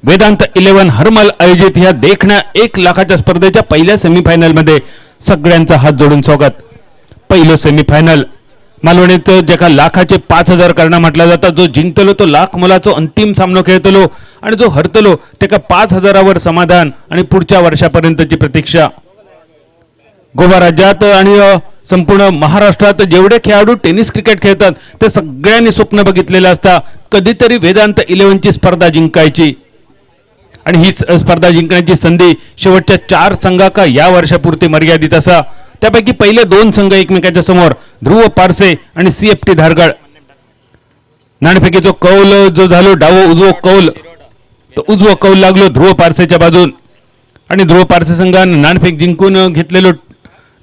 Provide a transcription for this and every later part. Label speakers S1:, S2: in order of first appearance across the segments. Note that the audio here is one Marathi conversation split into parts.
S1: वेदांत 11 हरमल आयोजित ह्या देखण्या 1 लाखाच्या स्पर्धेच्या पहिल्या सेमीफायनल मध्ये सगळ्यांचा हात जोडून स्वागत. पहिलं सेमीफायनल मालवणीचं ज्याका लाखाचे 5000 करणा म्हटला जाता. जो जिंकतलो तो लाख मोलाचो अंतिम सामनो खेळतलो आणि जो हरतलो त्याका 5000वर समाधान आणि पुढच्या वर्षापर्यंतची प्रतीक्षा. गोवा राज्यात आणि संपूर्ण महाराष्ट्रात जेवढे खेळाडू टेनिस क्रिकेट खेळतात ते सगळ्यांनी स्वप्न बघितलेलं असता कधीतरी वेदांत 11 ची स्पर्धा जिंकायची. आणि ही स्पर्धा जिंकण्याची संधी शेवटच्या 4 संघाका या वर्षापुरती मर्यादित असा. त्यापैकी पहिले 2 संघ एकमेकांच्या समोर ध्रुव पारसे आणि सीएफटी धारगड. नाणेफेकीचो कौल जो झालो डावो उजवो कौल तो उजवो कौल लागलो ध्रुव पारसेच्या बाजून आणि ध्रुव पारसे संघाने नाणेफेक जिंकून घेतलेलो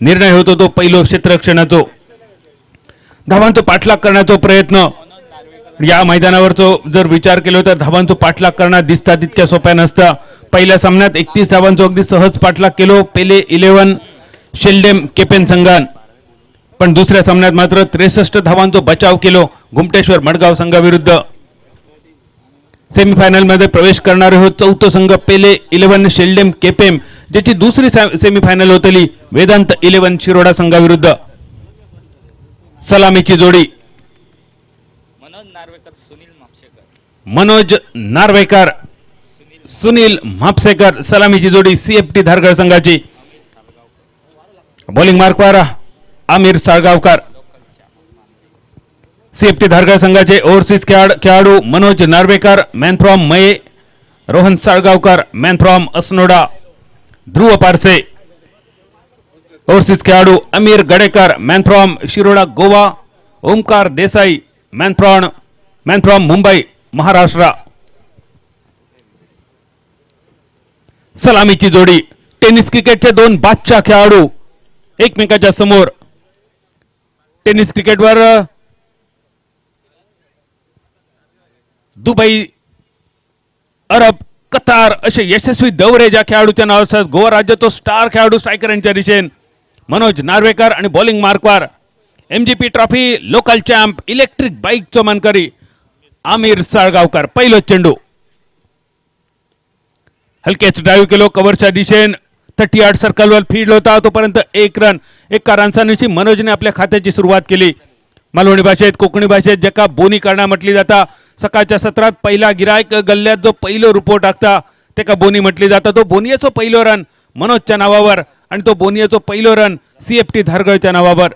S1: निर्णय होतो तो पहिलो क्षेत्ररक्षणाचो. धावांचा पाठलाग करण्याचा प्रयत्न या मैदानावरचो जर विचार केलो तर धावांचा पाठलाग करणार दिसता तितक्या सोप्या नसता. पहिल्या सामन्यात 31 धावांचा अगदी सहज पाठलाग केलो पेले 11 शेल्डेम केपेन संघान. पण दुसऱ्या सामन्यात मात्र 63 धावांचा बचाव केलो घुमटेश्वर मडगाव संघाविरुद्ध. सेमीफायनल मध्ये प्रवेश करणारे हो चौथो संघ पेले 11 शेल्डेम केपेम ज्याची दुसरी सेमीफायनल होतली वेदांत 11 शिरोडा संघाविरुद्ध. सलामीची जोडी मनोज नार्वेकर सुनील म्हापसेकर सलामीची जोडी सीएफटी धारगड संघाची. बॉलिंग मार्कवर आमिर साळगावकर. सीएफटी धारगड संघाचे ओव्हरसीज खेळाडू Manoj Narvekar man from Maye, Rohan Salgaonkar man from Asnoda, Dhruv Parse. Overseas खेळाडू Amir Gadekar man from Shiroda Goa, Omkar Desai man from Mumbai Maharashtra. सलामीची जोडी टेनिस क्रिकेटचे 2 बादशाह खेळाडू एकमेकांच्या समोर. टेनिस क्रिकेटवर दुबई, अरब, कतार असे यशस्वी दौरे ज्या खेळाडूच्या नाव असतात. गोवा राज्याचा स्टार खेळाडू स्ट्रायकर यांच्या दिशेन मनोज नार्वेकर आणि बॉलिंग मार्कवर MGP trophy local champ electric बाईकचो मानकरी आमिर साळगावकर. पहिलो चेंडू हलकेच ड्राईव्ह केलो कव्हरच्या दिशेन 38 सर्कलवर फील्ड होता तोपर्यंत 1 रन. 1 रनसांची मनोजने आपल्या खात्याची सुरुवात केली. मालवणी भाषेत कोकणी भाषेत ज्याका बोनी करणा म्हटली जाता. सकाळच्या सत्रात पहिला गिरायक गल्ल्यात जो पहिलो रुपो टाकता त्याका बोनी म्हटली जाता. तो बोनियाचो पहिलो रन मनोजच्या नावावर आणि तो बोनियाचो पहिलो रन सीएफटी धारगडच्या नावावर.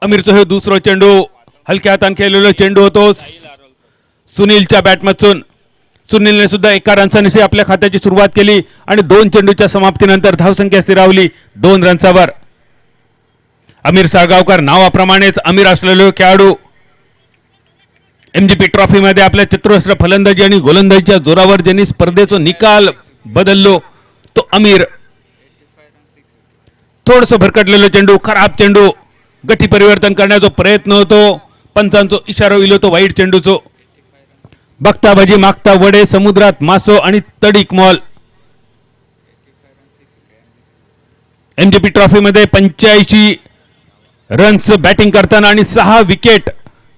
S1: अमीरचो हे दुसरो चेंडू हलक्या हातान खेळलेलो चेंडू होतो सुनीलच्या बॅटमधून. सुनीलने सुद्धा 1 रनसांनी आपल्या खात्याची सुरुवात केली आणि 2 चेंडूच्या समाप्तीनंतर धावसंख्या स्थिरावली 2 रन्सावर. आमिर साळगावकर नावाप्रमाणेच आमिर असलेलो खेळाडू एमजीपी ट्रॉफी मध्ये आपल्या चतुरस्र फलंदाजी आणि गोलंदाजीच्या जोरावर ज्यांनी स्पर्धेचा निकाल बदललो तो आमिर. थोडस भरकटलेलो चेंडू खराब चेंडू गती परिवर्तन करण्याचा प्रयत्न होतो. पंचांचो इशारा इलो तो वाईट चेंडूचो. बघता भाजी मागता वडे समुद्रात मासो आणि तडीक मॉल. एमजीपी ट्रॉफी मध्ये 85 रन्स बॅटिंग करताना आणि 6 विकेट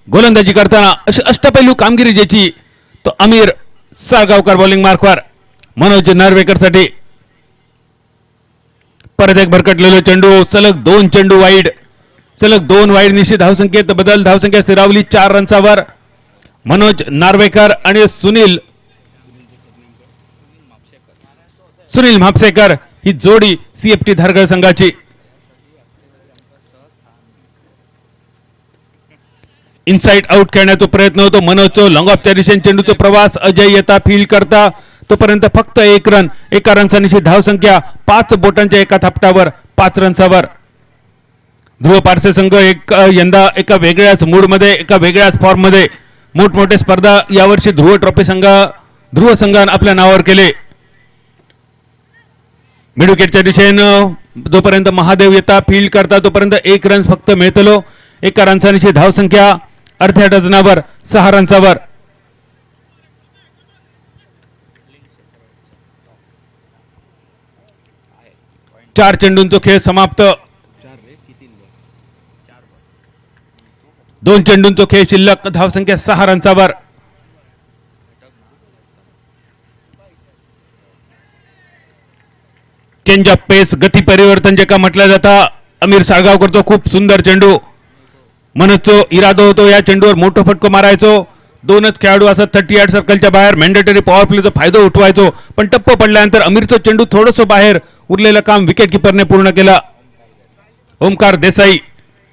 S1: गोलंदाजी करताना अशी अष्टपैलू कामगिरी ज्याची तो आमिर साळगावकर बॉलिंग मार्कवर मनोज नार्वेकर साठी. परत एक भरकटलेलो चेंडू सलग 2 चेंडू वाईड. सलग 2 वाईड निश्चित धावसंख्येत बदल. धावसंख्या स्थिरावली 4 रन्सावर. मनोज नार्वेकर आणि सुनील म्हापसेकर ही जोडी सीएफटी धारगड संघाची. इनसाइड आउट खेळण्याचा प्रयत्न होतो मनोजचो. लॉंग ऑफच्या दिशेने चेंडूचा प्रवास अजय येता फील्ड करता तोपर्यंत फक्त 1 रन. 1 रनसांची धावसंख्या 5 बोटांच्या एका थापटावर 5 रन्सावर. ध्रुव पारसे संघ यंदा एका वेगळ्याच मूड मध्ये एका वेगळ्याच फॉर्म मध्ये मोठमोठे स्पर्धा यावर्षी ध्रुव संघाने आपल्या नावावर केले. मिडविकेटच्या दिशेनं जोपर्यंत महादेव येता फील्ड करता तोपर्यंत 1 रन फक्त मिळतलो. 1 रनसांची धावसंख्या अर्ध्या डझनावर 6 रन्सावर. चार चेंडूंचा खेळ समाप्त. दोन चेंडूंचा खेळ शिल्लक, धावसंख्या 6 रन्सावर. चेंज ऑफ पेस, गती परिवर्तन जे का म्हटलं जातं. अमीर साळगावकरचा खूप सुंदर चेंडू. मनोजचा इरादा होतो या चेंडूवर मोठं फटको मारायचो. दोनच खेळाडू असं 38 सर्कलच्या बाहेर मॅन्डेटरी पॉवर प्लेचा फायदा उठवायचो, पण टप्प पडल्यानंतर अमीरचं चेंडू थोडंसं बाहेर उरलेलं काम विकेट किपरने पूर्ण केलं. ओमकार देसाई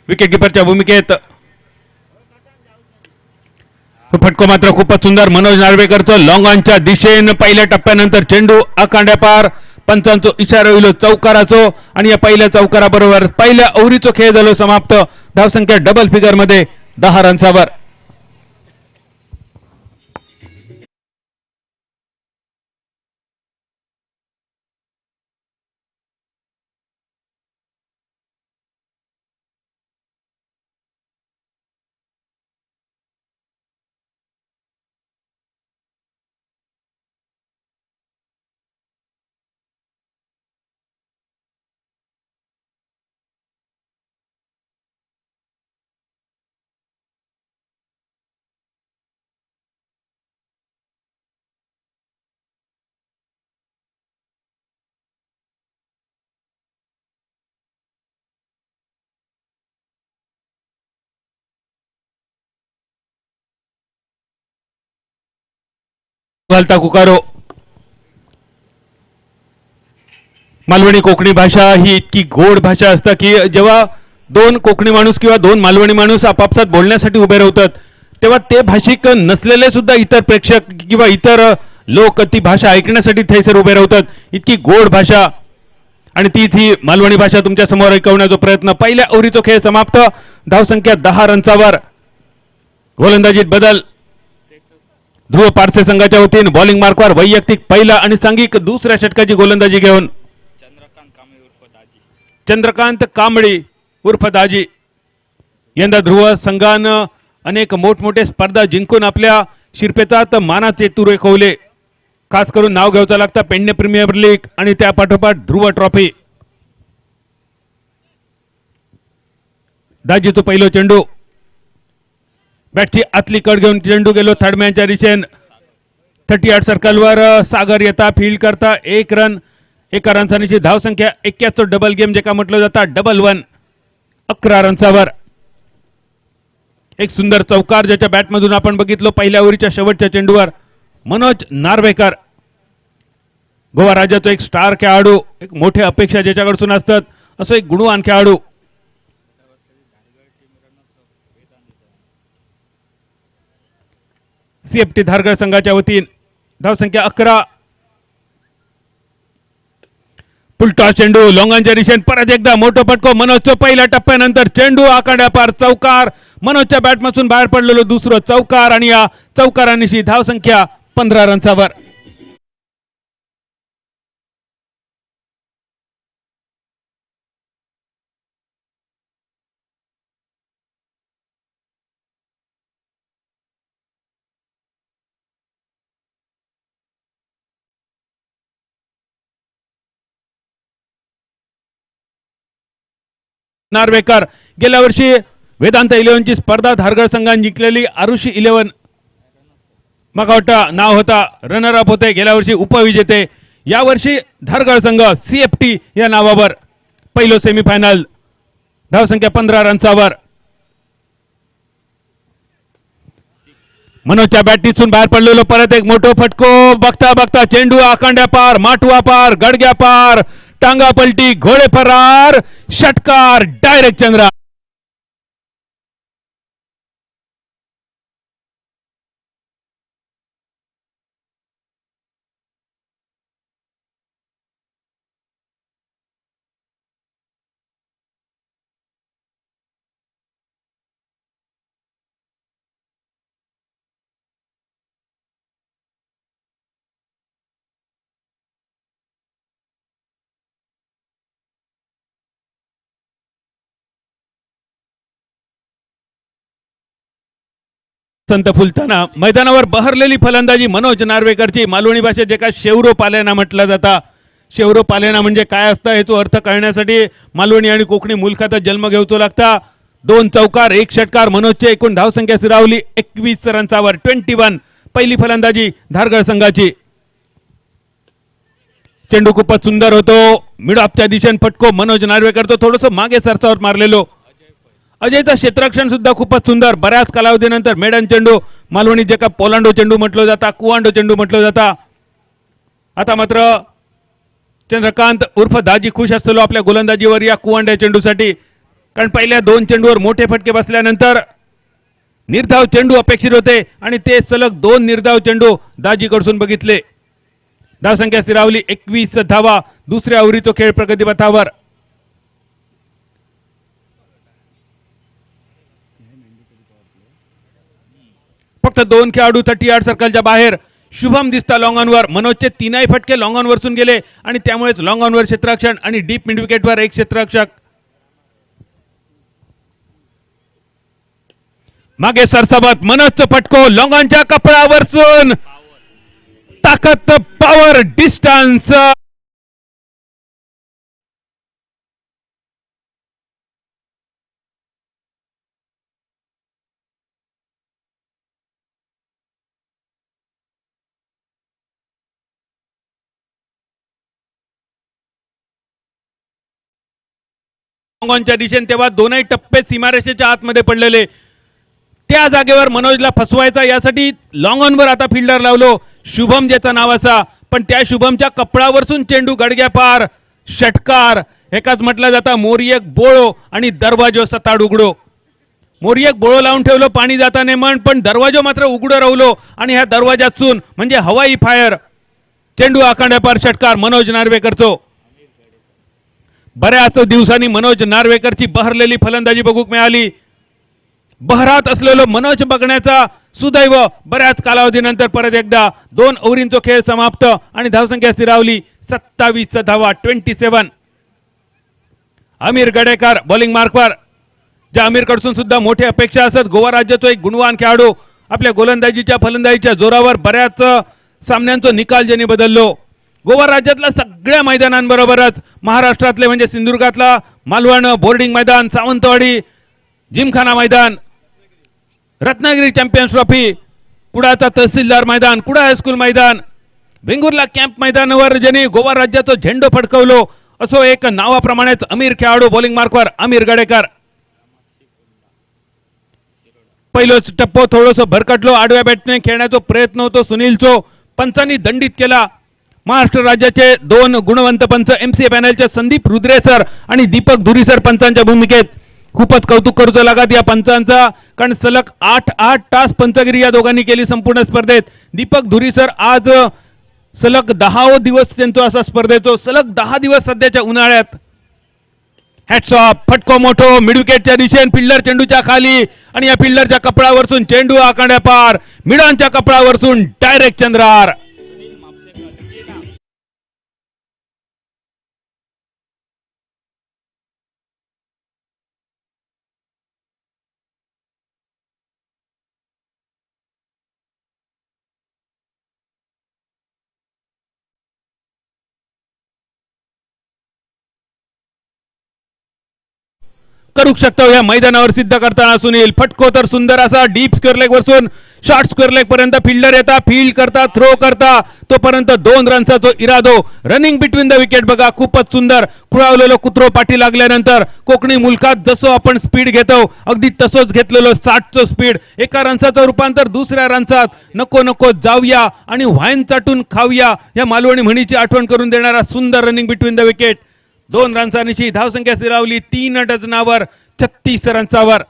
S1: विकेट किपरच्या भूमिकेत. फटको मात्र खूपच सुंदर. मनोज नार्वेकरचं लॉंग ऑनच्या दिशेने पहिल्या टप्प्यानंतर चेंडू आकांड्या पार. पंचांचा इशारा होईल चौकाराचो आणि या पहिल्या चौकाराबरोबर पहिल्या ओव्हरीचा खेळ झालो समाप्त. धावसंख्या डबल फिगर मध्ये 10 रन्सावर. घालता कुकारो. मालवणी कोकणी भाषा ही इतकी गोड भाषा असते की जेव्हा दोन कोकणी माणूस किंवा दोन मालवणी माणूस आपापसात बोलण्यासाठी उभे राहतात, तेव्हा ते भाषिक नसलेले सुद्धा इतर प्रेक्षक किंवा इतर लोक ती भाषा ऐकण्यासाठी थैसर उभे राहतात. इतकी गोड भाषा आणि तीच ही मालवणी भाषा तुमच्या समोर ऐकवण्याचा प्रयत्न. पहिल्या ओव्हरीचा खेळ समाप्त. धावसंख्या 10 रन्सावर. गोलंदाजीत बदल. ध्रुव पारसे संघाच्या वतीने बॉलिंग मार्कवर वैयक्तिक पहिला आणि सांघिक दुसऱ्या षटकाची गोलंदाजी घेऊन चंद्रकांत कांबळी उर्फ दाजी. यंदा ध्रुव संघानं अनेक मोठमोठे स्पर्धा जिंकून आपल्या शिरपेचात मानाचे तुरे खवले. खास करून नाव घ्यावं लागतं पेडणे प्रीमियर लीग आणि त्या पाठोपाठ ध्रुव ट्रॉफी. दाजीचं पहिलं चेंडू. बॅटची आतली कड घेऊन चेंडू गेलो थर्डमॅनच्या दिशेन. 38 सर्कलवर सागर येता फील्ड करता. 1 रन. 1 रनसानीची धावसंख्या. 71 डबल गेम जे का म्हटलं जातं डबल 1. 11 रन्सावर. एक सुंदर चौकार ज्याच्या बॅटमधून आपण बघितलो पहिल्या ओव्हरीच्या शेवटच्या चेंडूवर. मनोज नार्वेकर गोवा राज्याचा एक स्टार खेळाडू, एक मोठ्या अपेक्षा ज्याच्याकडून असतात असं एक गुणवान खेळाडू. सीएफटी धारगड संघाच्या वतीने धावसंख्या 11. पुलटॉस चेंडू लॉंगांच्या दिशेने परत एकदा मोठं फटको. मनोजच्या पहिल्या टप्प्यानंतर चेंडू आखाड्या पार चौकार. मनोजच्या बॅटमधून बाहेर पडलेलो दुसरं चौकार आणि या चौकारांची धावसंख्या 15 रन्सावर. नार्वेकर गेल्या वर्षी वेदांत 11ची स्पर्धा धारगड संघाने जिंकलेली आरुषी 11 मग वाटतं नाव होता. रनर अप होते गेल्या वर्षी उपविजेते. या वर्षी धारगड संघ सीएफटी या नावावर. पहिलं सेमीफायनल. धावसंख्या 15 रन्सावर. मनोजच्या बॅटीतून बाहेर पडलेलो परत एक मोठं फटको. बघता बघता चेंडू आकांड्या पार, माटवा पार, गडग्या पार, टांगा पलटी, घोडे फरार, षटकार डायरेक्ट चंद्रा. संत फुलताना मैदानावर बहरलेली फलंदाजी मनोज नार्वेकरची. मालवणी भाषेत जे का शेवरो पालेना म्हटलं जातं. शेवरो पालेना म्हणजे काय असतं याचा अर्थ कळण्यासाठी मालवणी आणि कोकणी मुलखात जन्म घेऊचो लागता. 2 चौकार 1 षटकार मनोजचे एकूण धावसंख्या स्थिरावली 21 रन्सावर 21. पहिली फलंदाजी धारगळ संघाची. चेंडू खूपच सुंदर होतो मिड ऑफच्या दिशेने फटको मनोज नार्वेकर तो थोडस मागे सरसावर मारलेलो. अजयचा क्षेत्ररक्षण सुद्धा खूपच सुंदर. बऱ्याच कालावधीनंतर मेडन चेंडू मालवणी जे का पोलांडो चेंडू म्हटलं जाता कुवांडो चेंडू म्हटलं जाता. आता मात्र चंद्रकांत उर्फ दाजी खुश असलो आपल्या गोलंदाजीवर या कुवांड्या चेंडूसाठी. कारण पहिल्या 2 चेंडूवर मोठे फटके बसल्यानंतर निर्धाव चेंडू अपेक्षित होते आणि ते सलग 2 निर्धाव चेंडू दाजीकडून बघितले. धावसंख्या स्थिरावली 21 धावा. दुसऱ्या ओव्हरीचा खेळ प्रगतीपथावर. फक्त 2 खेळाडू 30 यार्ड सर्कलच्या बाहेर. शुभम दिसता लॉंग ऑनवर. मनोजचे 3ही फटके लॉंग ऑनवरसून गेले आणि त्यामुळेच लॉंग ऑनवर क्षेत्ररक्षण आणि डीप मिड विकेटवर एक क्षेत्ररक्षक. मागे सरसावत मनोजचा फटको लॉंग ऑनच्या कपडावरसून ताकद पॉवर डिस्टन्स. लॉंगॉनच्या दिशेने तेव्हा 2ही टप्पे सीमारेषेच्या आतमध्ये पडलेले. त्या जागेवर मनोजला फसवायचा यासाठी लॉंग ऑनवर आता फिल्डर लावलो शुभम ज्याचं नाव असा. पण त्या शुभमच्या कपडावरसून चेंडू गडग्या पार. षटकार एकाच म्हटलं जाता मोरियक बोळो आणि दरवाजो सताड उघडो. मोरियक बोळो लावून ठेवलो पाणी जाताने म्हण पण दरवाजो मात्र उघडं रावलो आणि ह्या दरवाजातून म्हणजे हवाई फायर. चेंडू आखाड्या पार षटकार मनोज नार्वेकरचो. बऱ्याच दिवसांनी मनोज नार्वेकरची बहरलेली फलंदाजी बघूक मिळाली. बहरात असलेलो मनोज बघण्याचा सुदैव बऱ्याच कालावधीनंतर परत एकदा 2 ओव्हरींचा खेळ समाप्त आणि धावसंख्या स्थिरावली 27 धावा 27. आमिर गडेकर बॉलिंग मार्कवर. ज्या आमिरकडून सुद्धा मोठी अपेक्षा असत. गोवा राज्याचा एक गुणवान खेळाडू आपल्या गोलंदाजीच्या फलंदाजीच्या जोरावर बऱ्याच सामन्यांचा निकाल ज्यांनी बदललो. गोवा राज्यातल्या सगळ्या मैदानांबरोबरच महाराष्ट्रातले म्हणजे सिंधुदुर्गातला मालवण बोर्डिंग मैदान, सावंतवाडी जिमखाना मैदान, रत्नागिरी चॅम्पियन्स ट्रॉफी, कुडाचा तहसीलदार मैदान, कुडा हायस्कूल मैदान, वेंगुर्ला कॅम्प मैदानावर ज्यांनी गोवा राज्याचा झेंडो फडकवलो असो एक नावाप्रमाणेच अमीर खेळाडू बॉलिंग मार्कवर आमिर गडेकर. पहिलो टप्पो थोडस भरकटलो. आडव्या बॅटने खेळण्याचा प्रयत्न होतो सुनीलचो. पंचांनी दंडित केला. महाराष्ट्र राज्याचे 2 गुणवंत पंच एमसीए पॅनलचे संदीप रुद्रे सर आणि दीपक धुरी सर पंचांच्या भूमिकेत. खूपच कौतुक करूचं लागत या पंचांचा. कारण सलग 8 तास पंचगिरी या दोघांनी केली संपूर्ण स्पर्धेत. दीपक धुरी सर आज सलग 10 दिवस त्यांचा असा स्पर्धेचो सलग 10 दिवस सध्याच्या उन्हाळ्यात. Hats off. फटको मोठो मिड विकेटच्या दिशेने फिल्डर चेंडूच्या खाली आणि या फिल्डरच्या कपडावरसून चेंडू आखाड्या पार. मिडांच्या कपडावरसून डायरेक्ट चंद्रार. करू शकतो या मैदानावर सिद्ध करताना सुनील. फटको तर सुंदर असा डीप स्क्वेअर लेग वरसून शॉर्ट स्क्वेअर लेग पर्यंत फिल्डर येता फील्ड करता थ्रो करता तोपर्यंत 2 रन्सचा इरादो. रनिंग बिटवीन द विकेट बघा खूपच सुंदर. खुळावलेलो कुत्रो पाठी लागल्यानंतर कोकणी मुलखात जसो आपण स्पीड घेतो अगदी तसोच घेतलेलो 60चं स्पीड. एका रन्साचं रूपांतर दुसऱ्या रन्सात. नको नको जाऊया आणि व्हाईन चाटून खाऊया या मालवणी म्हणीची आठवण करून देणारा सुंदर रनिंग बिटवीन द विकेट. 2 रन्सांची धावसंख्या स्थिरावली 3 डझनावर 36 रन्सावर.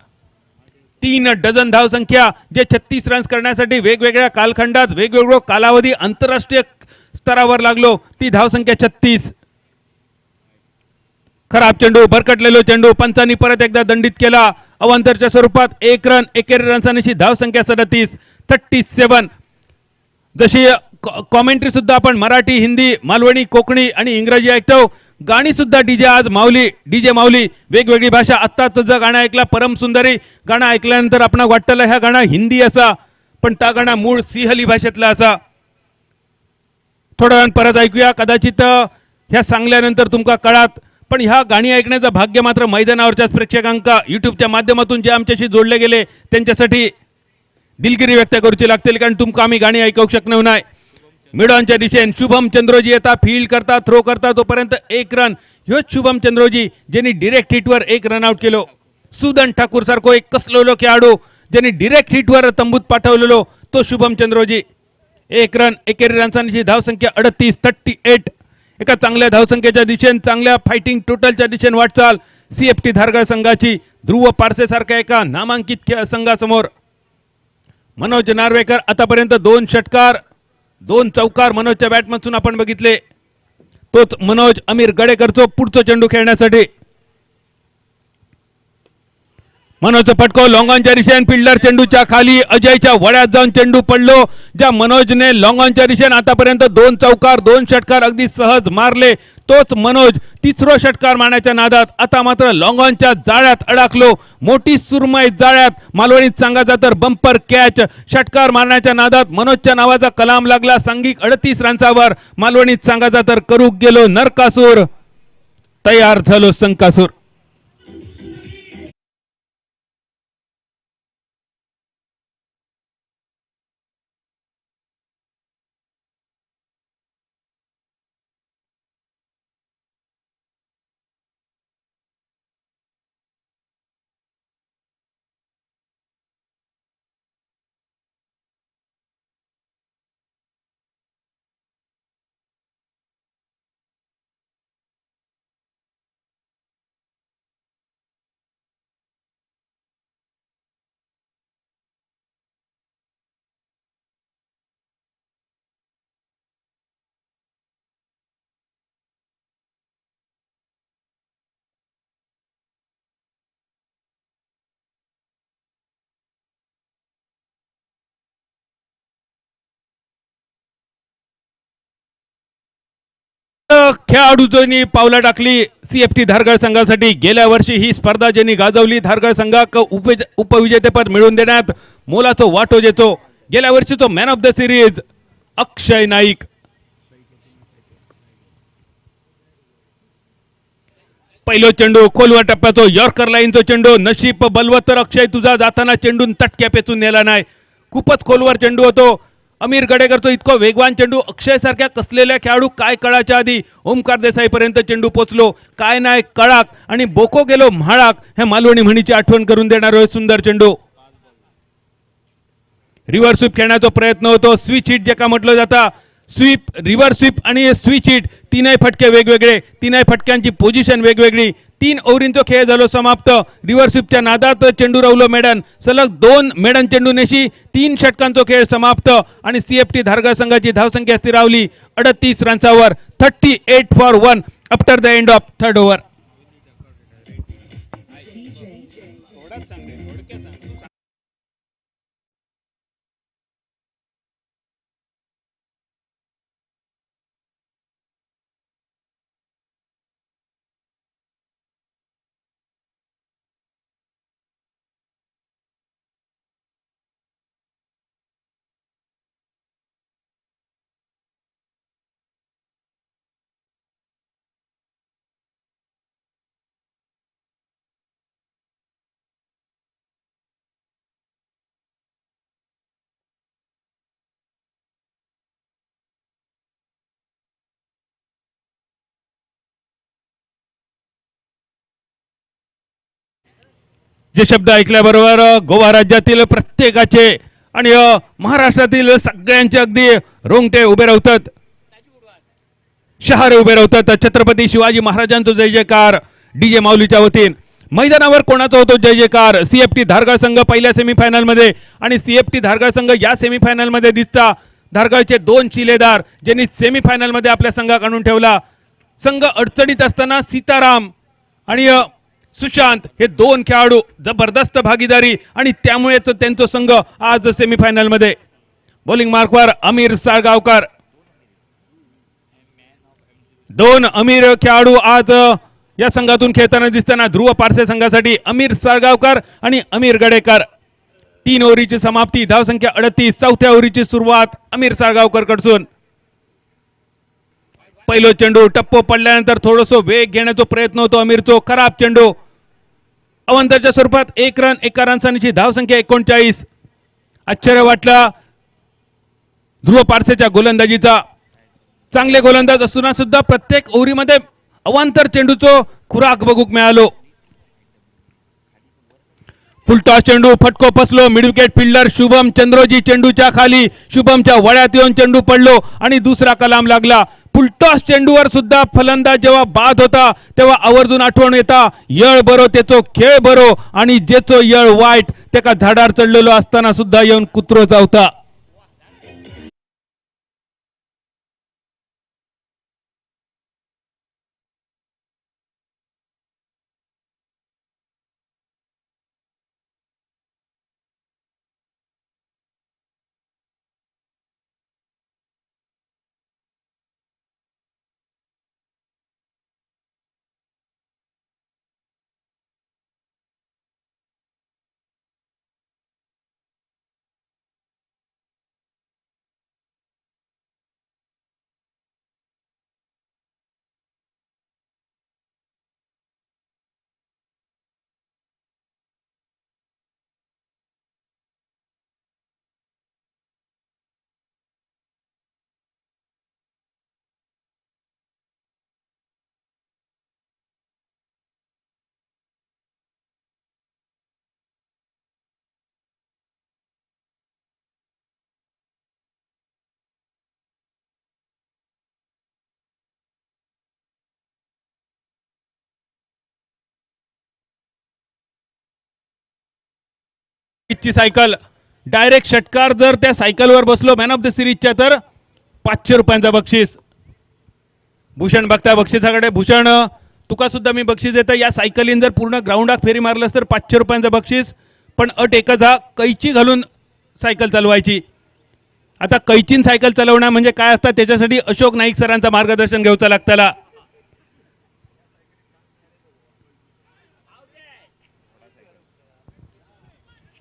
S1: 3 डझन धावसंख्या जे 36 रन्स करण्यासाठी वेगवेगळ्या कालखंडात वेगवेगळा कालावधी आंतरराष्ट्रीय स्तरावर लागलो. ती धावसंख्या 36. खराब चेंडू भरकटलेलो चेंडू पंचांनी परत एकदा दंडित केला. अवांतरच्या स्वरूपात 1 रन. एकेरी रन्सांची धावसंख्या 37. जशी कॉमेंट्री सुद्धा आपण मराठी, हिंदी, मालवणी, कोकणी आणि इंग्रजी ऐकतो. गाणी सुद्धा डीजे आज डीजे माऊली वेगवेगळी भाषा. आत्ताच जर गाणं ऐकला परम सुंदरी गाणं ऐकल्यानंतर आपण वाटलं ह्या गाणं हिंदी असा पण त्या गाणं मूळ सिंहली भाषेतला असा. थोड्या वेळ परत ऐकूया. कदाचित ह्या सांगल्यानंतर तुमका कळात पण ह्या गाणी ऐकण्याचं भाग्य मात्र मैदानावरच्याच प्रेक्षकांका युट्यूबच्या माध्यमातून जे आमच्याशी जोडले गेले त्यांच्यासाठी दिलगिरी व्यक्त करूची लागतील, कारण तुमका आम्ही गाणी ऐकू शकणार नाही. मिडॉनच्या दिशेन शुभम चंद्रोजी येता, फील्ड करता, थ्रो करता, तोपर्यंत एक रन. ह्योच शुभम चंद्रोजी ज्यांनी डिरेक्ट हिटवर एक रन आउट केलो. सुदन ठाकूर सारखो एक कसलेलो खेळाडू ज्यांनी डिरेक्ट हिटवर तंबूत पाठवलेलो तो शुभम चंद्रोजी. एक रन, एकेरी रनसांची धावसंख्या 38. एका चांगल्या धावसंख्येच्या दिशेने, चांगल्या फायटिंग टोटलच्या दिशेने वाटचाल सीएफटी धारगळ संघाची ध्रुव पारसे सारख्या एका नामांकित संघासमोर. मनोज नार्वेकर आतापर्यंत 2 षटकार 2 चौकार मनोजच्या बॅटमधून आपण बघितले. तोच मनोज अमीर गडेकरचो पुढचा चेंडू खेळण्यासाठी. मनोजचा फटको लॉंगॉनच्या दिशेने, फिल्डर चेंडूच्या खाली अजयच्या वड्यात जाऊन चेंडू पडलो. ज्या मनोजने लॉंगॉनच्या दिशेने आतापर्यंत 2 चौकार 2 षटकार अगदी सहज मारले, तोच मनोज तिसरा षटकार मारण्याच्या नादात आता मात्र लॉंगॉनच्या जाळ्यात अडकलो. मोठी सुरमई जाळ्यात. मालवणीत सांगायचा तर बंपर कॅच. षटकार मारण्याच्या नादात मनोजच्या नावाचा कलाम लागला. सांघिक 38 रन्सावर. मालवणीत सांगायचा तर करूक गेलो नरकासूर, तयार झालो संकासूर. खेळाडूंनी पावलं टाकली सीएफटी धारगळ संघासाठी. गेल्या वर्षी ही स्पर्धा ज्यांनी गाजवली धारगळ संघाक उपविजेतेपद मिळवून देण्यात मोलाचं वाटो देतो. गेल्या वर्षीचो मॅन ऑफ द सिरीज अक्षय नाईक. पहिलो चेंडू खोलवर टप्प्याचो यॉर्कर लाईनचो चेंडू. नशीब बलवत्तर अक्षय तुझा जाताना चेंडून तटक्या पेचून नेला नाही. खूपच खोलवर चेंडू होतो. अमीर गडेकरचो इतको वेगवान चेंडू अक्षय सारख्या कसलेल्या खेळाडू काय कळाच्या आधी ओमकार देसाई पर्यंत चेंडू पोचलो. काय नाही कळाक आणि बोको गेलो म्हाळाक, हे मालवणी म्हणीची आठवण करून देणारा सुंदर चेंडू. रिव्हर्स स्वीप खेळण्याचा प्रयत्न होतो. स्विच हिट ज्याका म्हटलं जाता. स्वीप, रिव्हर्स स्वीप आणि स्विच हिट तीनही फटके वेगवेगळे. तीनही फटक्यांची पोझिशन वेगवेगळी. 3 ओव्हरींचा खेळ झालो समाप्त. रिव्हर्स स्वीपच्या नादात चेंडू रावलो मेडन. सलग 2 मेडन चेंडू नेशी 3 षटकांचा खेळ समाप्त आणि सीएफटी धारगळ संघाची धावसंख्या स्थिरावली 38 रन्सावर. 38 for 1 after the end of third over. जे शब्द ऐकल्याबरोबर गोवा राज्यातील प्रत्येकाचे आणि महाराष्ट्रातील सगळ्यांचे अगदी रोंगटे उभे राहतात, शहारे उभे राहतात. छत्रपती शिवाजी महाराजांचा जय जयकार. डीजे माऊलीच्या वतीन मैदानावर कोणाचा होतो जय जयकार. सीएफटी धारगळ संघ पहिल्या सेमीफायनल मध्ये आणि सीएफटी धारगळ संघ या सेमीफायनल मध्ये दिसता. धारगळचे 2 शिलेदार ज्यांनी सेमीफायनल मध्ये आपल्या संघाक आणून ठेवला. संघ अडचणीत असताना सीताराम आणि सुशांत हे 2 खेळाडू जबरदस्त भागीदारी आणि त्यामुळेच त्यांचा संघ आज सेमीफायनल मध्ये. बॉलिंग मार्कवर अमीर साळगावकर. 2 अमीर खेळाडू आज या संघातून खेळताना दिसताना. ध्रुव पारसे संघासाठी अमीर साळगावकर आणि अमीर गडेकर. 3 ओव्हरीची समाप्ती. धावसंख्या 38. चौथ्या ओव्हरीची सुरुवात अमीर साळगावकर कडसून. पहिलो चेंडू टप्पो पडल्यानंतर थोडंसं वेग घेण्याचा प्रयत्न होतो अमीरचो. खराब चेंडू. अवंताच्या स्वरूपात 1 रन 1 रनची धावसंख्या 39. आश्चर्य वाटला ध्रुव पारसेच्या गोलंदाजीचा. चांगले गोलंदाज असून सुद्धा प्रत्येक ओव्हरीमध्ये अवांतर चेंडूचो खुराक बघूक मिळालो. फुलटॉस चेंडू फटको फसलो. मिड विकेट फिल्डर शुभम चंद्रोजी चेंडूच्या खाली. शुभमच्या वळ्यात येऊन चेंडू पडलो आणि दुसरा कलाम लागला. फुलटॉस चेंडूवर सुद्धा फलंदाज जेव्हा बाद होता तेव्हा आवर्जून आठवण येता यळ बरो त्याचो खेळ बरो आणि जेचो यळ वाईट त्याका झाडार चढलेलो असताना सुद्धा येऊन कुत्रो चावता. ची सायकल डायरेक्ट षटकार. जर त्या सायकलवर बसलो मॅन ऑफ द सिरीजच्या तर 500 रुपयांचा बक्षीस. भूषण बघता बक्षिसाकडे. भूषण तुका सुद्धा मी बक्षीस देतो. या सायकलीन जर पूर्ण ग्राउंडात फेरी मारलंस तर 500 रुपयांचा बक्षीस. पण अट एकच हा, कैची घालून सायकल चालवायची. आता कैचीन सायकल चालवणं म्हणजे काय असतं त्याच्यासाठी अशोक नाईक सरांचं मार्गदर्शन घ्यावचं लागतं.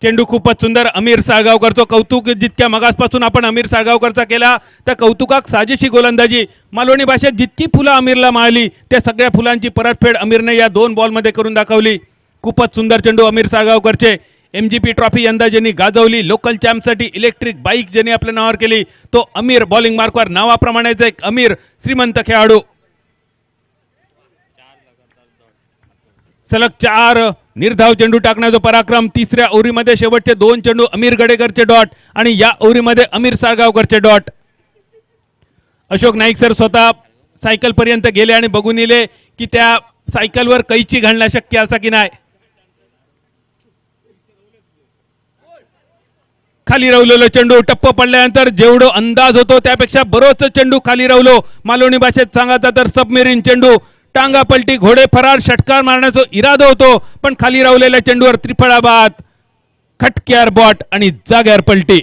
S1: चेंडू खूपच सुंदर. अमीर साळगावकरचं कौतुक जितक्या मगासपासून आपण अमीर साळगावकरचा केला त्या कौतुकाक साजेशी गोलंदाजी. मालवणी भाषेत जितकी फुलं अमीरला माळली त्या सगळ्या फुलांची परतफेड अमीरने या 2 बॉलमध्ये करून दाखवली. खूपच सुंदर चेंडू अमीर साळगावकरचे. MGP ट्रॉफी यंदा ज्यांनी गाजवली, लोकल चॅम्पसाठी इलेक्ट्रिक बाईक ज्यांनी आपल्या नावावर केली तो अमीर. बॉलिंग मार्कवर नावाप्रमाणेच एक अमीर श्रीमंत खेळाडू. सलग 4 निर्धाव चेंडू टाकण्याचा पराक्रम. तिसऱ्या ओव्हरीमध्ये शेवटचे 2 चेंडू अमीर गडेकरचे डॉट आणि या ओव्हरीमध्ये अमीर साळगावकरचे डॉट. अशोक नाईक सर स्वतः सायकल पर्यंत गेले आणि बघून येले की त्या सायकलवर कैची घालणं शक्य असा की नाही. खाली रवलेलो चेंडू टप्प पडल्यानंतर जेवढो अंदाज होतो त्यापेक्षा बरोच चेंडू खाली रवलो. मालवणी भाषेत सांगायचा तर सबमेरीन चेंडू. टांगा पलटी घोडे फरार षटकार मारण्याचा इरादा होतो पण खाली रावलेल्या चेंडूवर त्रिफळा बाद. खटक्यार बॉट आणि जाग्यार पलटी.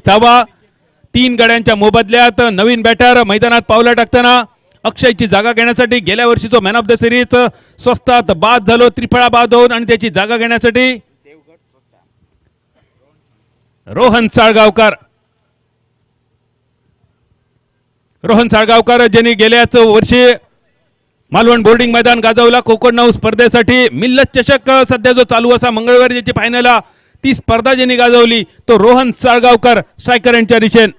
S1: धावा 3 गड्यांच्या मोबदल्यात. नवीन बॅटर मैदानात पावलं टाकताना अक्षयची जागा घेण्यासाठी गेल्या वर्षीचा मॅन ऑफ द सिरीज स्वस्तात बाद झालो. त्रिफळा बाद होऊन आणि त्याची जागा घेण्यासाठी रोहन साळगावकर. रोहन साळगावकर ज्यांनी गेल्याच वर्षी मालवण बोर्डिंग मैदान गाजवला कोकण नाऊ स्पर्धेसाठी. मिल्लत चषक सध्या जो चालू असा मंगळवारी ज्याची फायनल ती स्पर्धा ज्यांनी गाजवली तो रोहन साळगावकर स्ट्रायकर यांच्या दिशेन.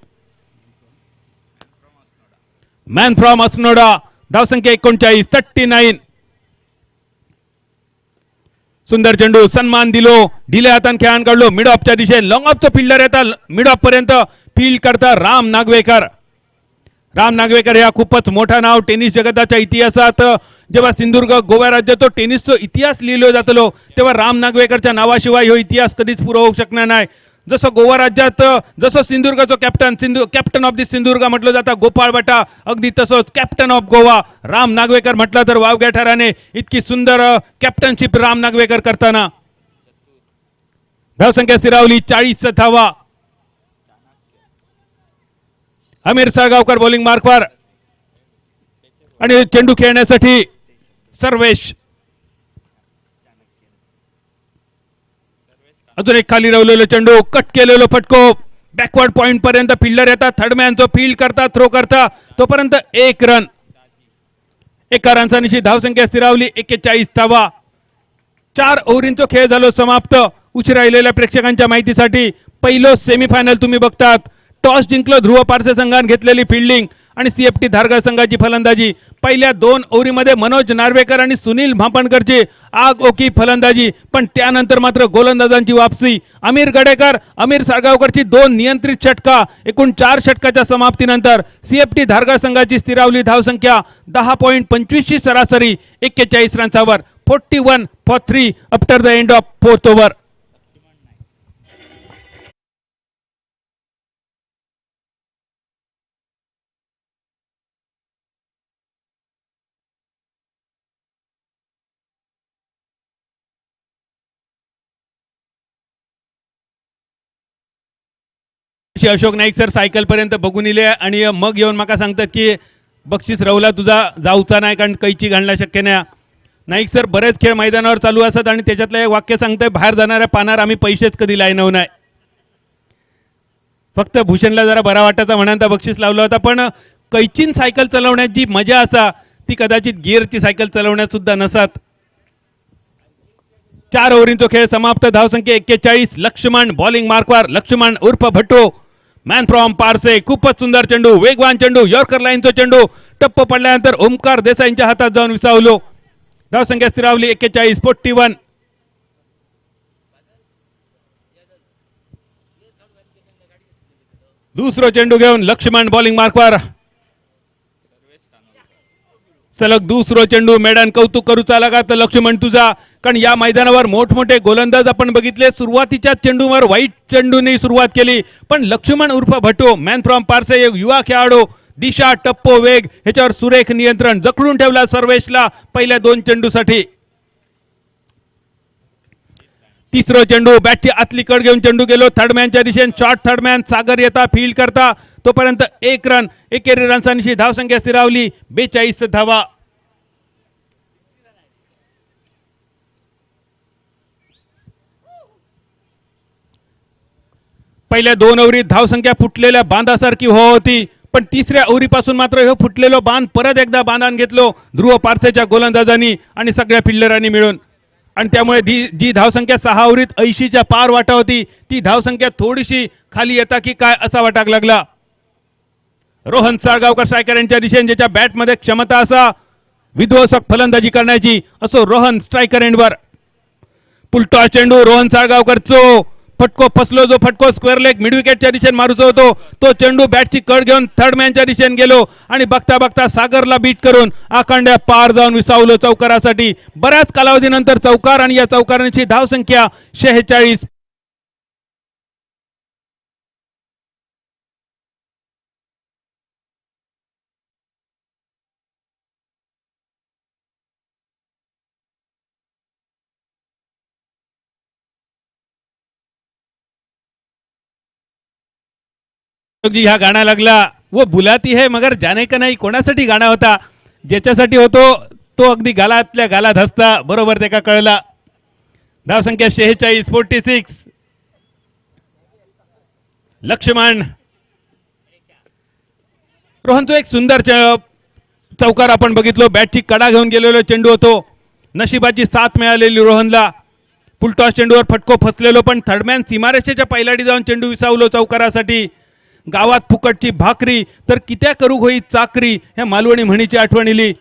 S1: Man from Asnoda. धावसंख्या 39 39. सुंदर चेंडू सन्मान दिलो. ढिल्या हातान खेळान काढलो मिड ऑफच्या दिशेन. लॉंग ऑफचा फिल्डर येतात मिड ऑफ पर्यंत फील्ड करता राम नागवेकर. राम नागवेकर या खूपच मोठा नाव टेनिस जगताच्या इतिहासात जेव्हा सिंधुदुर्ग गोवा राज्याचो टेनिसचो इतिहास लिहिलो जातलो तेव्हा राम नागवेकरच्या नावाशिवाय हो इतिहास कधीच पुरो होऊ शकणार नाही. जसं गोवा राज्यात जसं सिंधुदुर्गचो कॅप्टन ऑफ द सिंधुदुर्ग म्हटलं जातं गोपाळ बटा, अगदी तसंच कॅप्टन ऑफ गोवा राम नागवेकर म्हटलं तर वावग्या ठराने. इतकी सुंदर कॅप्टनशिप राम नागवेकर करताना. धावसंख्या स्थिरावली 40 धावा. आमिर साळगावकर बॉलिंग मार्कवर आणि चेंडू खेळण्यासाठी सर्वेश. अजून एक खाली राहिलेलो चेंडू, कट केलेलो फटको बॅकवर्ड पॉइंट पर्यंत फिल्डर येतात, थर्डमॅनचो फील्ड करता, थ्रो करता, तोपर्यंत 1 रन. एका रनचा निशी धावसंख्या स्थिरावली 41 धावा. 4 ओव्हरींचो खेळ झालो समाप्त. उशिरा राहिलेल्या प्रेक्षकांच्या माहितीसाठी पहिलं सेमीफायनल तुम्ही बघतात. टॉस जिंकलं ध्रुव पारसे संघाने घेतलेली फिल्डिंग आणि सीएफटी धारगड संघाची फलंदाजी. पहिल्या 2 ओव्हरीमध्ये मनोज नार्वेकर आणि सुनील भापणकरची आगओकी फलंदाजी, पण त्यानंतर मात्र गोलंदाजांची वापसी. अमीर गडेकर, अमीर साळगावकरची 2 नियंत्रित षटका. एकूण 4 षटकाच्या समाप्तीनंतर सीएफटी धारगड संघाची स्थिरावली धावसंख्या 10.25 ची सरासरी 41 रन्सावर. 41 for 3 after the end of 4th over. Ashok Naik sir cycle पर्यंत बघून इले आणि मग येऊन माका सांगतात की बक्षीस रवला तुझा जाऊचा नाही कारण कैची घालणं शक्य नाही. नाईक सर बरेच खेळ मैदानावर चालू असतात आणि त्याच्यातलं एक वाक्य सांगतंय, बाहेर जाणाऱ्या पानार आम्ही पैसेच कधी लायनव नाही. फक्त भूषणला जरा बरा वाटायचा म्हणांता बक्षीस लावलं होता, पण कैचीन सायकल चालवण्यात जी मजा असा ती कदाचित गिअरची सायकल चालवण्यात सुद्धा नसत. 4 ओव्हरींचो खेळ समाप्त. धावसंख्या 41. लक्ष्मण बॉलिंग मार्कवर. लक्ष्मण उर्फ भट्टो, मॅन फ्रॉम पारसे. खूपच सुंदर चेंडू, वेगवान चेंडू, यॉर्कर लाईनचा चेंडू टप्प पडल्यानंतर ओमकार देसाईंच्या हातात जाऊन विसावलो. धावसंख्या स्थिरावली 41 41. दुसरा चेंडू घेऊन लक्ष्मण बॉलिंग मार्कवर. सलग दुसरो चेंडू. मेडन कौतुक करूचा लागा तर लक्ष्मण तुझा, कारण या मैदानावर मोठमोठे गोलंदाज आपण बघितले. सुरुवातीच्या चेंडूवर वाईट चेंडूने सुरुवात केली, पण लक्ष्मण उर्फ भट्टो, मॅन फ्रॉम पारसे, एक युवा खेळाडू, दिशा, टप्पो, वेग ह्याच्यावर सुरेख नियंत्रण जखडून ठेवला सर्वेशला पहिल्या 2 चेंडूसाठी. तिसरो चेंडू बॅटची आतली कड घेऊन चेंडू गेलो थर्डमॅनच्या दिशेने. शॉर्ट थर्डमॅन सागर येता फील्ड करता, तोपर्यंत 1 रन. एकेरी रनसांशी धावसंख्या स्थिरावली 42 धावा. पहिल्या 2 ओव्हरीत धावसंख्या फुटलेल्या बांधासारखी होती, पण तिसऱ्या ओव्हरीपासून मात्र हे फुटलेलो बांध परत एकदा बांधान घेतलो ध्रुव पारसेच्या गोलंदाजांनी आणि सगळ्या फिल्डरांनी मिळून. आणि त्यामुळे जी धावसंख्या 6 ओव्हरीत 80च्या पार वाटा होती ती धावसंख्या थोडीशी खाली येता की काय असा वाटाक लागला. रोहन साळगावकर स्ट्रायकर यांच्या दिशेने, ज्याच्या बॅटमध्ये क्षमता असा विध्वंसक फलंदाजी करण्याची, असो रोहन स्ट्रायकर एंडवर. पुलटॉस चेंडू रोहन साळगावकरचो फटको फसलो. जो फटको स्क्वेअर लेग मिड विकेटच्या दिशेने मारूचा होतो तो चेंडू बॅटची कड घेऊन थर्डमॅनच्या दिशेने गेलो आणि बघता बघता सागरला बीट करून आखांड्या पार जाऊन विसावलो चौकारासाठी. बऱ्याच कालावधीनंतर चौकार आणि या चौकारांची धावसंख्या 46. ह्या गाणं लागला वो बुलाती है मगर जाने का नाही. कोणासाठी गाणं होता? ज्याच्यासाठी होतो तो अगदी गालातल्या गालात हसता. बरोबर ते का कळला. धावसंख्या 46 46. लक्ष्मण रोहनचो एक सुंदर चौकार आपण बघितलो. बॅटची कडा घेऊन गेलेलो चेंडू होतो. नशिबाची साथ मिळालेली रोहनला. फुलटॉस चेंडूवर फटको फसलेलो, पण थर्डमॅन सीमारेषेच्या पहिल्याडी जाऊन चेंडू विसावलो चौकारासाठी. गावात फुकटची भाकरी तर कित्या करू होई चाकरी, ह्या मालवणी म्हणीची आठवण इली.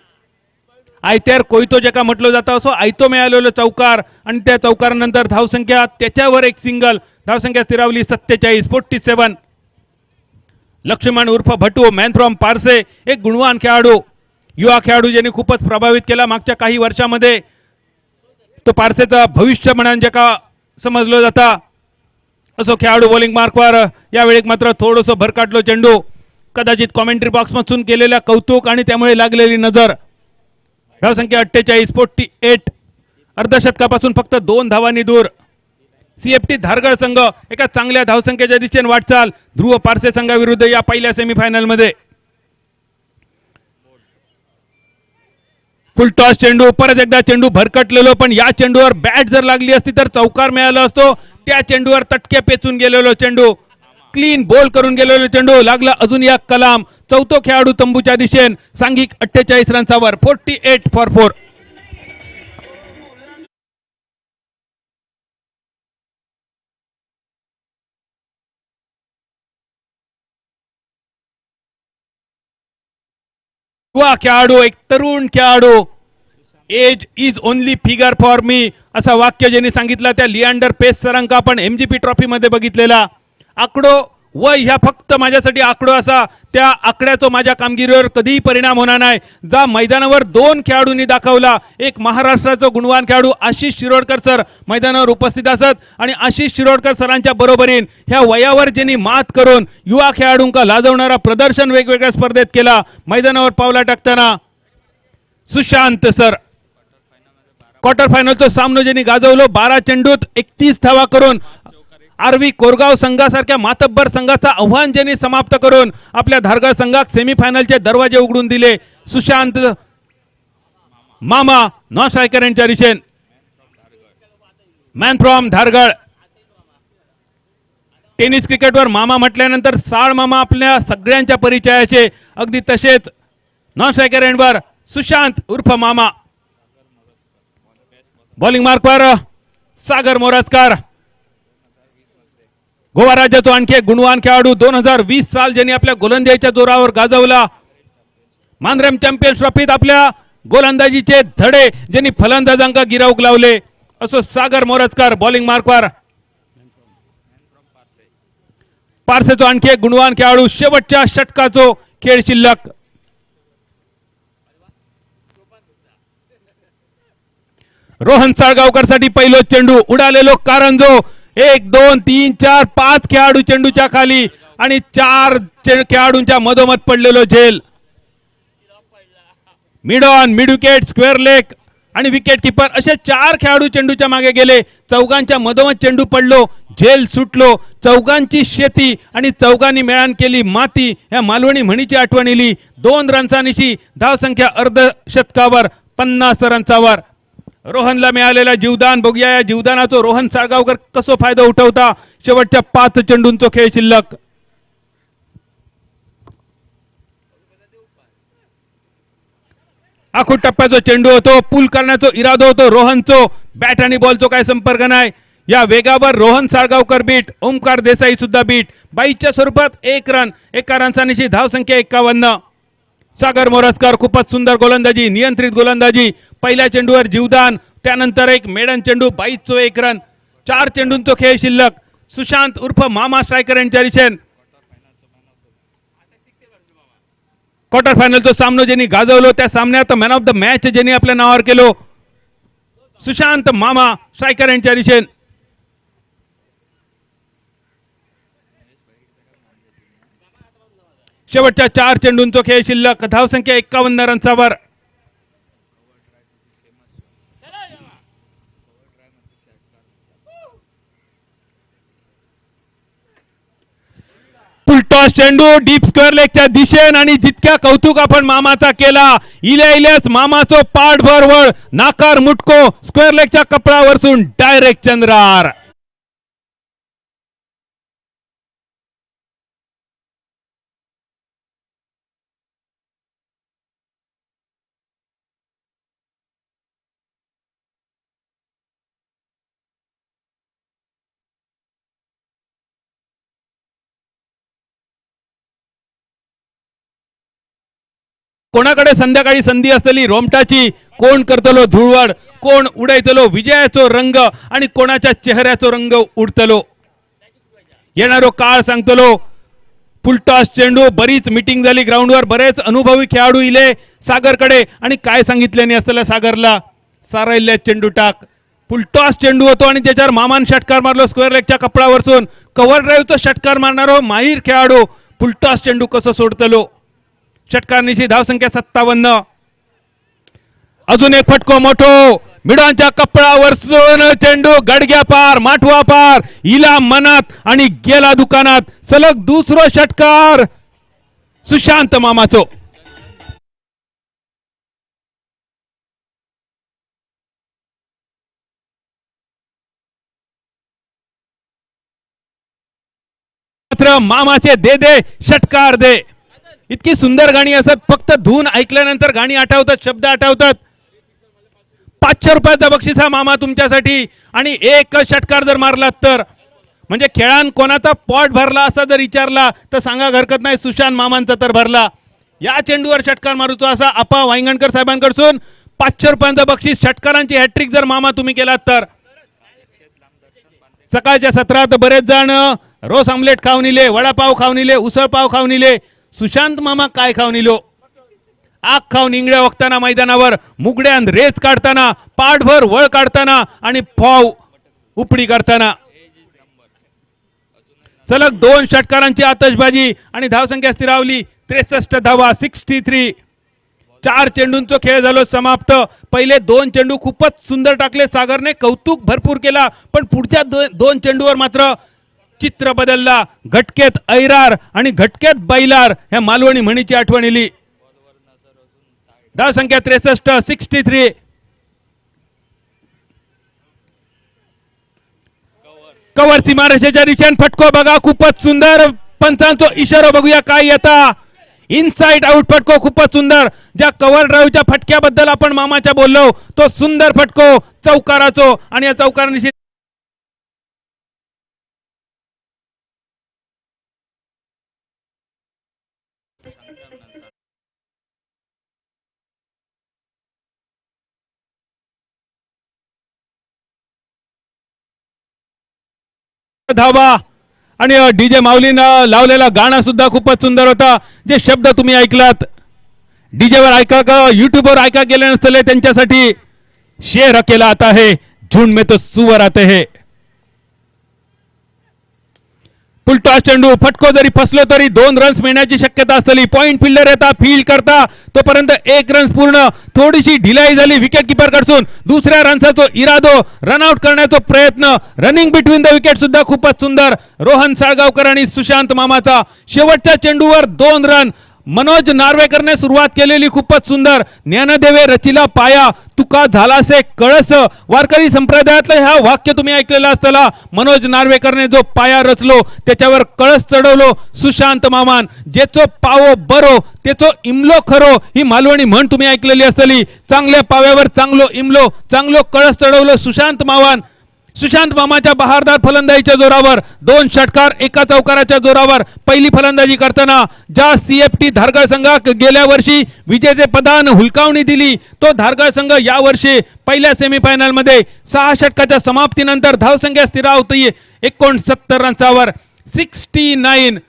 S1: आयत्यार कोयतो जेका म्हटलं जातं असो आयतो मिळालेलो चौकार आणि त्या चौकारानंतर धावसंख्या त्याच्यावर एक सिंगल. धावसंख्या स्थिरावली 47 47. लक्ष्मण उर्फ भटू मॅन फ्रॉम पारसे एक गुणवान खेळाडू, युवा खेळाडू ज्यांनी खूपच प्रभावित केला मागच्या काही वर्षामध्ये. तो पारसेचा भविष्य म्हणून जे का समजलं जाता असो खेळाडू बॉलिंग मार्कवर. यावेळी मात्र थोडंसं भरकाटलो चेंडू, कदाचित कॉमेंट्री बॉक्स मधून केलेल्या कौतुक आणि त्यामुळे लागलेली नजर. धावसंख्या 48, 48. अर्धशतकापासून फक्त 2 धावांनी दूर. सीएफटी धारगळ संघ एका चांगल्या धावसंख्येच्या दिशेने वाटचाल ध्रुव पारसे संघाविरुद्ध या पहिल्या सेमीफायनल मध्ये. फुल टॉस चेंडू, परत एकदा चेंडू भरकटलेलो, पण या चेंडूवर बॅट जर लागली असती तर चौकार मिळाला असतो. त्या चेंडूवर तटके पेचून गेलेलो चेंडू, क्लीन बॉल करून गेलेलो चेंडू लागला अजून या कलाम. चौथो खेळाडू तंबूच्या दिशेने सांघिक 48 रन्सावर 48 फॉर 4. युवा खेळाडू, एक तरुण खेळाडू, age is only figure for me असं वाक्य ज्यांनी सांगितलं त्या लिएंडर पेस सरांका आपण एमजीपी ट्रॉफी मध्ये बघितलेला. आकडो वय ह्या फक्त माझ्यासाठी आकडो असा, त्या आकड्याचा माझ्या कामगिरीवर कधीही परिणाम होणार नाही. जा मैदानावर 2 खेळाडूंनी दाखवला. एक महाराष्ट्राचा गुणवान खेळाडू आशिष शिरोडकर सर मैदानावर उपस्थित असत आणि आशिष शिरोडकर सरांच्या बरोबरीन ह्या वयावर ज्यांनी मात करून युवा खेळाडूंका लाजवणारा प्रदर्शन वेगवेगळ्या स्पर्धेत केला. मैदानावर पावला टाकताना सुशांत सर क्वार्टर फायनलचा सामना ज्यांनी गाजवलो 12 चेंडूत 31 धावा करून आरवी कोरगाव संघासारख्या मातब्बर संघाचा आव्हान ज्यांनी समाप्त करून आपल्या धारगळ संघात सेमीफायनलचे दरवाजे उघडून दिले. सुशांत मामा नॉन स्ट्रायकर यांच्या दिशेने मॅन फ्रॉम धारगळ. टेनिस क्रिकेटवर मामा म्हटल्यानंतर साळ मामा आपल्या सगळ्यांच्या परिचयाचे, अगदी तसेच नॉन स्ट्रायकर एंडवर सुशांत उर्फ मामा. बॉलिंग मार्कवर सागर मोराजकर, गोवा राज्याचा आणखी एक गुणवान खेळाडू. 2020 साल ज्यांनी आपल्या गोलंदाजीच्या जोरावर गाजवला. मानरेम चॅम्पियन्स ट्रॉफीत आपल्या गोलंदाजीचे धडे ज्यांनी फलंदाजांका गिराऊक लावले असो सागर मोराजकर बॉलिंग मार्कवर. पारसेचो आणखी एक गुणवान खेळाडू, शेवटच्या षटकाचो खेळ शिल्लक. रोहन साळगावकर साठी पहिलो चेंडू, उडालेलो कारंजो. 1 2 3 4 5 खेळाडू चेंडूच्या खाली आणि 4 खेळाडूंच्या मधोमध पडलेलो झेल. Mid on, mid wicket, square leg आणि विकेट किपर असे 4 खेळाडू चेंडूच्या मागे गेले. चौघांच्या मधोमध चेंडू पडलो, झेल सुटलो. चौघांची शेती आणि चौघांनी मेळान केली माती या मालवणी म्हणीची आठवण येली. 2 रन्सांची धावसंख्या अर्धशतकावर 50 रन्सावर. रोहनला मिळालेला जीवदान बघूया. या जीवदानाचा रोहन साळगावकर कसो फायदा उठवता. शेवटच्या 5 चेंडूंचा खेळ शिल्लक. आखूड टप्प्याचा चेंडू होतो, पूल करण्याचा इरादा होतो रोहनचो. बॅट आणि बॉलचो काय संपर्क नाही. या वेगावर रोहन साळगावकर बीट, ओमकार देसाई सुद्धा बीट. 22च्या स्वरूपात 1 रन, 1 रन्सांची धावसंख्या 51. सागर मोराजकर खूपच सुंदर गोलंदाजी, नियंत्रित गोलंदाजी. पहिल्या चेंडूवर जीवदान, त्यानंतर एक मेडन चेंडू, 22चो 1 रन. 4 चेंडूंचो खेळ शिल्लक. सुशांत उर्फ मामा स्ट्रायकर यांच्या दिशेने क्वार्टर फायनलचा सामना ज्यांनी गाजवलो त्या सामन्यात मॅन ऑफ द मॅच ज्यांनी आपल्या नावावर केलो सुशांत मामा स्ट्रायकर यांच्या दिशेने. शेवटच्या 4 चेंडूंचा खेळ शिल्लक. धावसंख्या 51 रन्सावर. फुलटॉस चेंडू डीप स्क्वेअर लेगच्या दिशेने आणि जितक्या कौतुक आपण मामाचा केला इल्याच मामाचो पाठ भरवळ नाकार मुटको स्क्वेअर लेगच्या कपडावरसून डायरेक्ट चंद्रार. कोणाकडे संध्याकाळी संधी असलेली रोमटाची, कोण करतलो धुळवड, कोण उडायतलो विजयाचो रंग आणि कोणाच्या चेहऱ्याचो रंग उडतलो. येणारो काळ सांगतलो फुलटॉस चेंडू, बरीच मीटिंग झाली ग्राउंडवर, बरेच अनुभवी खेळाडू इले सागरकडे, आणि काय सांगितलं नाही असतं सागरला, सारायल्या चेंडू टाक. फुलटॉस चेंडू होतो आणि त्याच्यावर मामान षटकार मारलो स्क्वेअर लेगच्या कपडावरसून. कव्हर ड्राईव्हचं षटकार मारणारो माहीर खेळाडू फुलटॉस चेंडू कसं सोडतलो. षटकारनिशी धावसंख्या 57. अजून एक फटको मोठो, मिडांच्या कपडावर चेंडू गडग्या पार, माठवा पार, इला मनात आणि गेला दुकानात. सलग दुसरो षटकार सुशांत मामाचो. मात्र मामाचे दे दे षटकार दे. इतकी सुंदर गाणी असत, फक्त धून ऐकल्यानंतर गाणी आठवतात, शब्द आठवतात. 500 रुपयाचा बक्षीस हा मामा तुमच्यासाठी, आणि एक षटकार जर मारलात तर, म्हणजे खेळान कोणाचा पॉट भरला असा जर विचारला तर सांगा हरकत नाही, सुशांत मामांचा तर भरला. या चेंडूवर षटकार मारूचो असा आपा वांगणकर साहेबांकडून 500 रुपयांचा बक्षीस. षटकारांची हॅट्रिक जर मामा तुम्ही केलात तर. सकाळच्या सत्रात बरेच जण रोस आमलेट खाऊन इले, वडापाव खाऊन इले, उसळ पाव खाऊन इले. सुशांत मामा काय खाऊन इलो? आग खाऊन इंगळ्या वखताना मैदानावर, मुगड्यान रेच काढताना, पाठभर वळ काढताना आणि फाव उपडी करताना. सलग 2 षटकारांची आतषबाजी आणि धावसंख्या स्थिरावली 63 धावा, 63. 4 चेंडूंचा खेळ झालो समाप्त. पहिले 2 चेंडू खूपच सुंदर टाकले सागरने, कौतुक भरपूर केला, पण पुढच्या 2 चेंडूवर मात्र चित्र बदलला. घटकेत ऐरार आणि घटकेत बैलार ह्या मालवणी म्हणीची आठवण इली. धावसंख्या 63, 63. कवर सीमारेषेच्या दिशेने फटको बघा, खूपच सुंदर. पंचांचा इशारा बघूया काय येता. इनसाइड आउट फटको, खूपच सुंदर. ज्या कव्हर ड्राईव्हच्या फटक्याबद्दल आपण मामाच्या बोललो, तो सुंदर फटको चौकाराचो, आणि या चौकारानिशी धावा. आणि डीजे माऊलीनं लावलेला गाणं सुद्धा खूपच सुंदर होता. जे शब्द तुम्ही ऐकलात डीजेवर ऐका का युट्यूबवर ऐका गेले नसले, त्यांच्यासाठी शेर अकेला आता है, झुंड में तो सुवर आते है. फुलटॉस चेंडू, फटको जरी फसलो तरी 2 रन्स मिळण्याची शक्यता असतली. पॉइंट फिल्डर येता, फील्ड करता, तोपर्यंत 1 रन पूर्ण. थोडीशी ढिलाई झाली विकेट किपर कडून. दुसऱ्या रनचा इरादो, रनआउट करण्याचा प्रयत्न, रनिंग बिटवीन द विकेट सुद्धा खूपच सुंदर. रोहन साळगावकर आणि सुशांत मामाचा. शेवटच्या चेंडूवर 2 रन. मनोज नार्वेकरने सुरुवात केलेली खूपच सुंदर. ज्ञानदेवे रचिला पाया, तुका झालासे कळस. वारकरी संप्रदायातलं ह्या वाक्य तुम्ही ऐकलेलं असताना. मनोज नार्वेकरने जो पाया रचलो त्याच्यावर कळस चढवलो सुशांत मामान. जेचो पावो बरो तेचो इमलो खरो, ही मालवणी म्हण तुम्ही ऐकलेली असतली. चांगल्या पाव्यावर चांगलो इमलो, चांगलो कळस चढवलो सुशांत मामान. सुशांत मामाच्या बहारदार फलंदाजीच्या जोरावर 2 षटकार एका चौकाराच्या जोरावर पहिली फलंदाजी करताना ज्या सीएफटी धारगळ संघाक गेल्या वर्षी विजेते पदान हुलकावणी दिली, तो धारगळ संघ या वर्षी पहिल्या सेमीफायनल मध्ये 6 षटकाच्या समाप्तीनंतर धावसंख्या स्थिरावती 69 रन्सावर. 69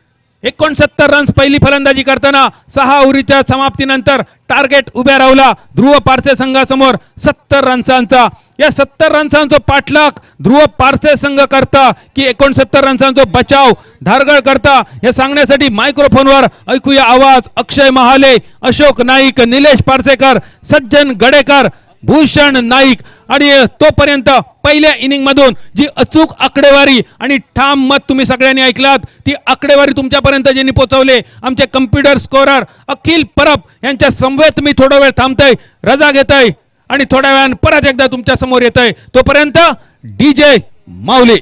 S1: रन्स पहिली फलंदाजी करताना 6 ओव्हरीच्या समाप्तीनंतर टार्गेट उभ्या रावला ध्रुव पारसे संघासमोर 70 रन्सांचा. या 70 रन्सांचा पाठलाग ध्रुव पारसे संघ करता की 69 रन्सांचा बचाव धारगळ करता, हे सांगण्यासाठी मायक्रोफोनवर ऐकूया आवाज अक्षय महाले, अशोक नाईक, निलेश पारसेकर, सज्जन गडेकर, भूषण नाईक. आणि तोपर्यंत पहिल्या इनिंग मधून जी अचूक आकडेवारी आणि ठाम मत तुम्ही सगळ्यांनी ऐकलात, ती आकडेवारी तुमच्यापर्यंत ज्यांनी पोहोचवले आमचे कम्प्युटर स्कोरर अखिल परब यांच्या समवेत मी थोडा वेळ थांबतोय, रजा घेतोय आणि थोड्या वेळाने परत एकदा तुमच्या समोर येतोय. तोपर्यंत डीजे माऊली.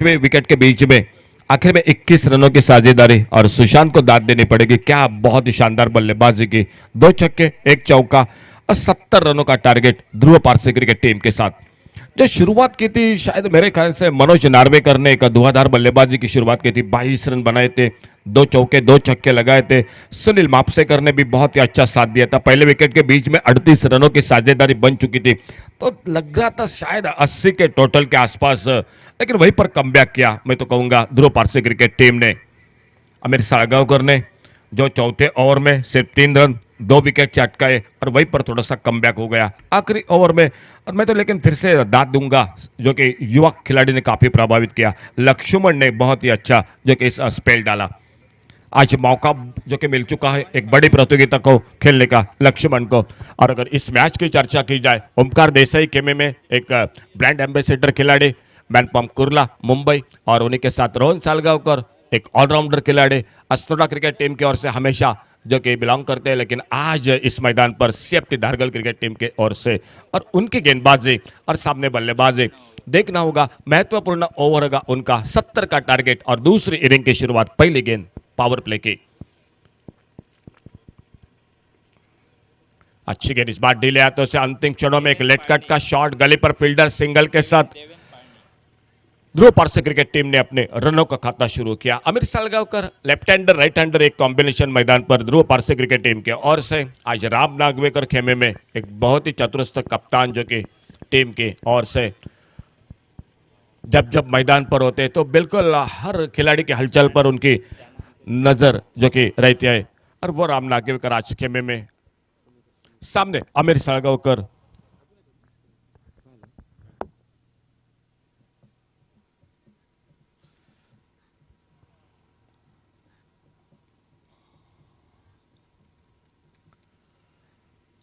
S2: विकेट के बीच में आखिर में 21 रनों की साझेदारी और सुशांत को दाद देनी पड़ेगी। क्या बहुत ही शानदार बल्लेबाजी की, 2 छक्के 1 चौका और 70 रनों का target Dhruv Parsi cricket team के साथ। जो शुरुआत की थी शायद मेरे ख्याल से मनोज नार्वेकर ने एक धुआंधार बल्लेबाजी की शुरुआत की थी, 22 रन बनाए थे, 2 चौके 2 छक्के लगाए थे। सुनील मापसेकर ने भी बहुत ही अच्छा साथ दिया था, पहले विकेट के बीच में 38 रनों की साझेदारी बन चुकी थी, तो लग रहा था शायद 80 के टोटल के आसपास, लेकिन वहीं पर कमबैक किया मैं तो कहूंगा ध्रुव पारसी क्रिकेट टीम ने। अमीर साळगावकर ने जो चौथे ओवर में सिर्फ 3 रन 2 विकेट चटकाए और वहीं पर थोड़ा सा कमबैक हो गया आखिरी ओवर में। और मैं तो लेकिन फिर से दाद दूंगा जो कि युवा खिलाड़ी ने काफी प्रभावित किया, लक्ष्मण ने बहुत ही अच्छा जो कि इस स्पेल डाला। आज मौका जो कि मिल चुका है एक बड़ी प्रतियोगिता को खेलने का लक्ष्मण को। और अगर इस मैच की चर्चा की जाए, ओमकार देसाई खेमे में एक ब्रांड एम्बेसडर खिलाड़ी, मैनपम कुर्ला मुंबई, और उन्हीं के साथ रोहन सालगावकर एक ऑलराउंडर खिलाड़ी, अस्नोडा क्रिकेट टीम की ओर से हमेशा जो कि बिलोंग करते हैं, लेकिन आज इस मैदान पर सीएफटी धारगल क्रिकेट टीम के ओर से। और उनकी गेंदबाजी और सामने बल्लेबाजी देखना होगा, महत्वपूर्ण ओवर होगा उनका 70 का टारगेट और दूसरी इनिंग की शुरुआत पहली गेंद पावर प्ले की। अच्छी गेंद इस बार डीले हाथों से, अंतिम क्षणों में एक लेट कट का शॉट गली पर फील्डर सिंगल के साथ ध्रुव पारसी क्रिकेट टीम ने अपने रनों का खाता शुरू किया। Amir Salgaonkar left hander right hander एक कॉम्बिनेशन मैदान पर ध्रुव पारसी क्रिकेट टीम के ओर से। आज राम नागवेकर खेमे में एक बहुत ही चतुरस्थ कप्तान जो कि टीम की ओर से जब जब मैदान पर होते तो बिल्कुल हर खिलाड़ी की हलचल पर उनकी नजर जो कि रहती है। और वो राम नागवेकर आज खेमे में, सामने अमीर सालगावकर।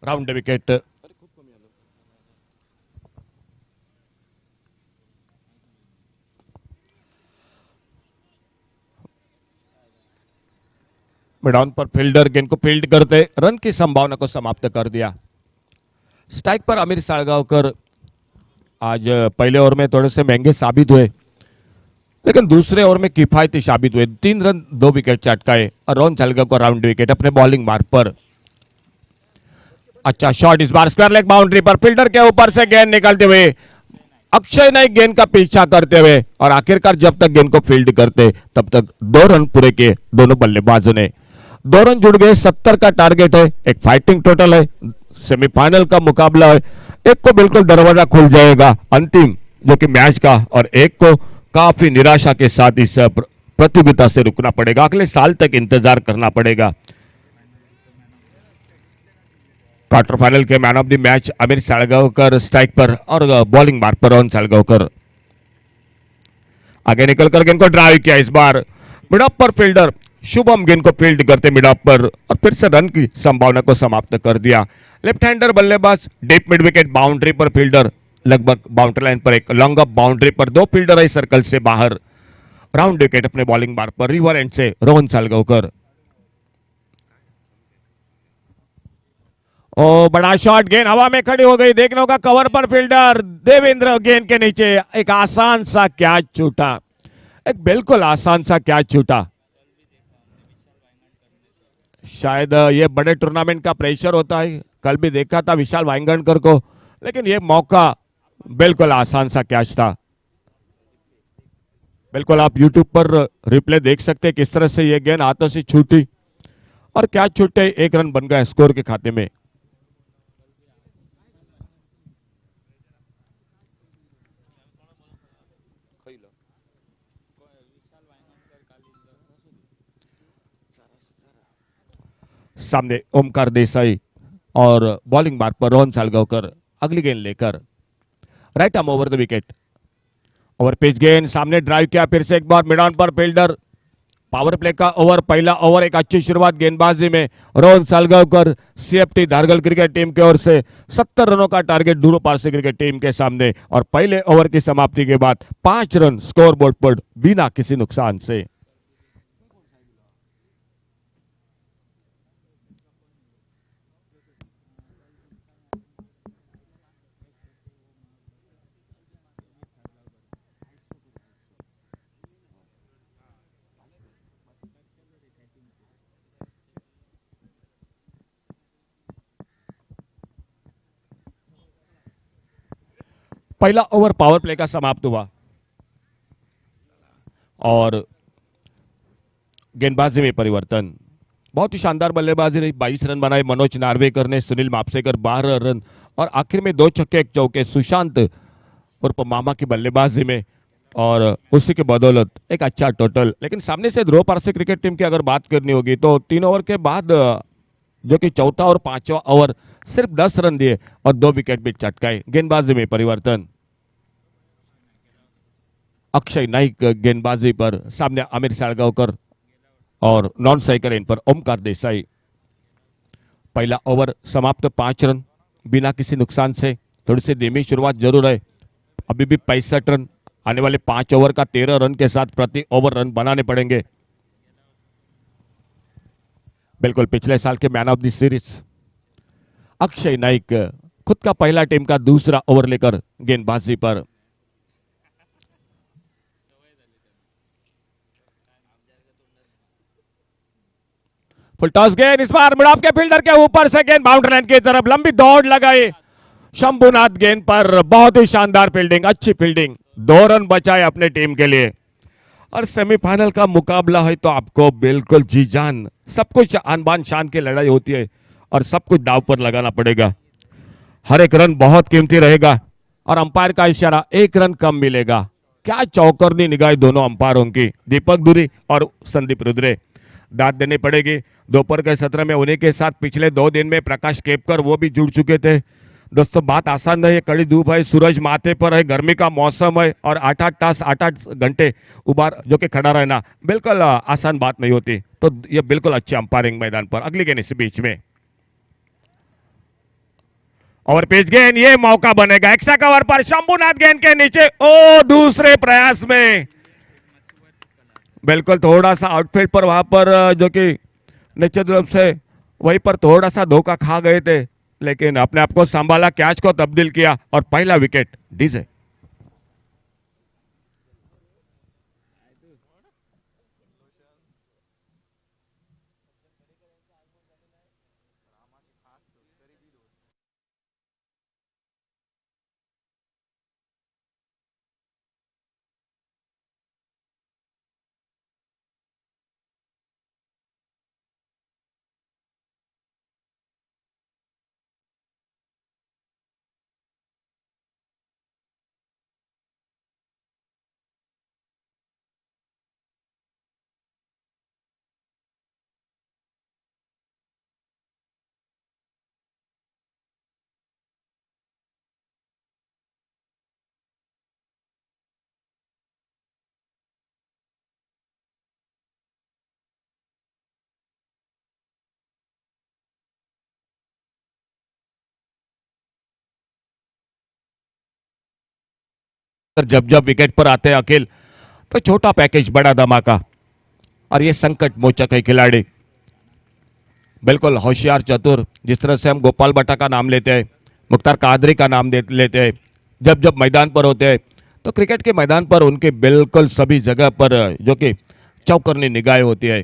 S2: राउंड विकेट मिडाउन पर फील्डर गेंद को फील्ड करते रन की संभावना को समाप्त कर दिया। स्ट्राइक पर अमीर साळगावकर आज पहले ओवर में थोड़े से महंगे साबित हुए, लेकिन दूसरे ओवर में किफायती साबित हुए, 3 रन 2 विकेट चटकाए और रोहन साळगावकर राउंड विकेट अपने बॉलिंग मार्ग पर। अच्छा शॉट इस बार स्क्वायर लेग बाउंड्री पर, फील्डर के ऊपर से गेंद निकलते हुए अक्षय नाइक गेंद का पीछा करते हुए, और आखिरकार जब तक गेंद को फील्ड करते तब तक 2 रन पूरे किए दोनों बल्लेबाजों ने। 2 रन जुड़ गए, 70 का टारगेट है, एक फाइटिंग टोटल है, सेमीफाइनल का मुकाबला है, एक को बिल्कुल दरवाजा खुल जाएगा अंतिम जो कि मैच का, और एक को काफी निराशा के साथ इस प्रतियोगिता से रुकना पड़ेगा, अगले साल तक इंतजार करना पड़ेगा। क्वार्टर फाइनल के man of the match Amir Salgaonkar strike पर और बॉलिंग मार्ग पर रोहन साळगावकर। आगे निकलकर गेंद को ड्राइव किया, इस बार मिड ऑफ पर फील्डर शुभम गेंद को फील्ड करते मिड ऑफ पर और फिर से रन की संभावना को समाप्त कर दिया। लेफ्ट हैंडर बल्लेबाज डीप मिड विकेट बाउंड्री पर फील्डर, लगभग बाउंड्री लाइन पर एक लॉन्ग ऑफ बाउंड्री पर 2 फील्डर है सर्कल से बाहर। राउंड विकेट अपने बॉलिंग मार्ग पर रिवर एंड से रोहन साळगावकर। ओ बड़ा शॉट, गेंद हवा में खड़ी हो गई, देखने होगा कवर पर फील्डर देवेंद्र गेंद के नीचे, एक आसान सा कैच छूटा, एक बिल्कुल आसान सा कैच छूटा। शायद ये बड़े टूर्नामेंट का प्रेशर होता है, कल भी देखा था विशाल वांगणकर को, लेकिन ये मौका बिल्कुल आसान सा कैच था। बिल्कुल आप YouTube पर रिप्ले देख सकते हैं किस तरह से ये गेंद हाथों से छूटी और कैच छूटे, 1 रन बन गया स्कोर के खाते में। सामने ओमकार देसाई और बॉलिंग मार्ग पर रोहन साळगावकर अगली गेंद लेकर right arm over the wicket. Over pitch गेंद सामने ड्राइव किया, फिर से एक बार मिड ऑन पर फील्डर। पावर प्ले का ओवर, पहला ओवर एक अच्छी शुरुआत गेंदबाजी में Rohan Salgaonkar CFT Dhargal cricket team की ओर से 70 रनों का target Dhruv Parsi cricket team के सामने, और पहले ओवर की समाप्ति के बाद 5 रन स्कोर बोर्ड पर बिना किसी नुकसान से। पहला ओवर पावर प्ले का समाप्त हुआ और गेंदबाजी में परिवर्तन। बहुत ही शानदार बल्लेबाजी रही। 22 रन बनाए मनोज नार्वेकर ने, सुनील मापसेकर 12 रन और आखिर में 2 छक्के 1 चौके सुशांत उर्फ मामा की बल्लेबाजी में, और उसी के बदौलत एक अच्छा टोटल। लेकिन सामने से ध्रुव पारसी क्रिकेट टीम की अगर बात करनी होगी तो 3 ओवर के बाद जो कि चौथा और पांचवा ओवर सिर्फ 10 रन दिए और 2 विकेट भी चटकाए। गेंदबाजी में परिवर्तन। अक्षय नाइक गेंदबाजी पर, सामने आमिर साळगावकर और नॉन स्ट्राइकर इन पर ओमकार देसाई। पहला ओवर समाप्त 5 रन बिना किसी नुकसान से। थोड़ी सी धीमी शुरुआत जरूर है, अभी भी 65 रन। आने वाले 5 ओवर का 13 रन के साथ प्रति ओवर रन बनाने पड़ेंगे। बिल्कुल पिछले साल के मैन ऑफ द सीरीज अक्षय नाइक खुद का पहला टीम का दूसरा ओवर लेकर गेंदबाजी पर। फुल टॉस गेंद, इस बार मुड़ाप के फील्डर के ऊपर से गेंद बाउंड्री लाइन की तरफ, लंबी दौड़ लगाई शंभुनाथ गेंद पर। बहुत ही शानदार फील्डिंग, अच्छी फील्डिंग, 2 रन बचाए अपने टीम के लिए। और सेमीफाइनल का मुकाबला है तो आपको बिल्कुल जी जान, सब कुछ आन बान शान की लड़ाई होती है और सब कुछ दाव पर लगाना पड़ेगा। हर एक रन बहुत कीमती रहेगा और अंपायर का इशारा 1 रन कम मिलेगा। क्या चौकरनी निगाह दोनों अंपायरों की, दीपक दुरी और संदीप रुद्रे। दाद देनी पड़ेगी। दोपहर के सत्र में उन्हीं के साथ पिछले 2 दिन में प्रकाश केपकर वो भी जुड़ चुके थे। दोस्तों बात आसान नहीं है, कड़ी धूप है, सूरज माथे पर है, गर्मी का मौसम है और 8-8 घंटे उबार जो कि खड़ा रहना बिल्कुल आसान बात नहीं होती। तो ये बिल्कुल अच्छी अंपायरिंग मैदान पर। अगली गेंद इस बीच में और पिच गेंद, ये मौका बनेगा एक्स्ट्रा कवर पर शंभुनाथ गेंद के नीचे। ओ दूसरे प्रयास में बिल्कुल थोड़ा सा आउटफील्ड पर वहां पर जो कि निश्चित रूप से वहीं पर थोड़ा सा धोखा खा गए थे, लेकिन अपने आप को संभाला, कैच को तब्दील किया और पहला विकेट डीजे। जब जब विकेट पर आते हैं अखिल तो छोटा पैकेज बड़ा धमाका, और ये संकट मोचक है खिलाड़ी, बिल्कुल होशियार चतुर। जिस तरह से हम गोपाल भट्टा का नाम लेते हैं, मुख्तार कादरी का नाम लेते हैं, जब जब मैदान पर होते हैं तो क्रिकेट के मैदान पर उनके बिल्कुल सभी जगह पर जो कि चौकरनी निगाहें होती है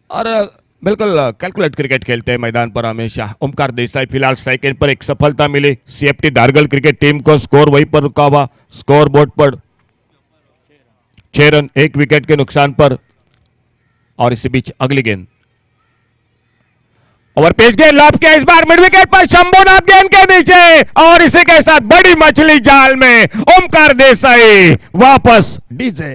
S2: और बिल्कुल कैलकुलेट क्रिकेट खेलते हैं मैदान पर हमेशा। ओमकार देसाई फिलहाल सेकंड पर एक सफलता मिली। सीएफटी दारगल क्रिकेट टीम को स्कोर वहीं पर रुका हुआ, स्कोर बोर्ड पर 6 रन 1 विकेट के नुकसान पर। और इसी बीच अगली गेंद ओवर पेज गेंद लॉब किया, इस बार मिड विकेट पर शंभुनाथ गेंद के नीचे और इसी के साथ बड़ी मछली जाल में ओमकार देसाई वापस डीजे।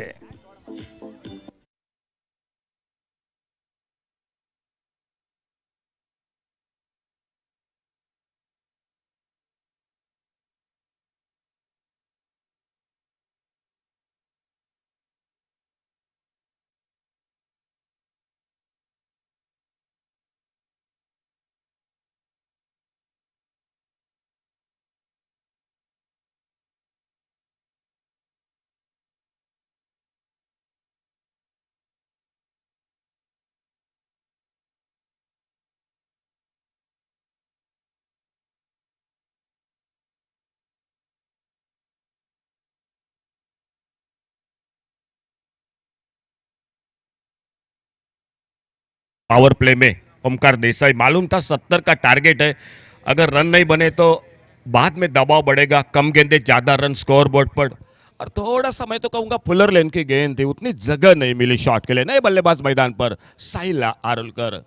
S2: पावर प्ले में ओमकार देसाई, मालूम था 70 का टारगेट है, अगर रन नहीं बने तो बाद में दबाव बढ़ेगा, कम गेंदे ज्यादा रन स्कोर बोर्ड पर। और थोड़ा सा मैं तो कहूंगा फुलर लेन की गेंद थी, उतनी जगह नहीं मिली शॉट के लिए। नए बल्लेबाज मैदान पर साहिल आरोलकर,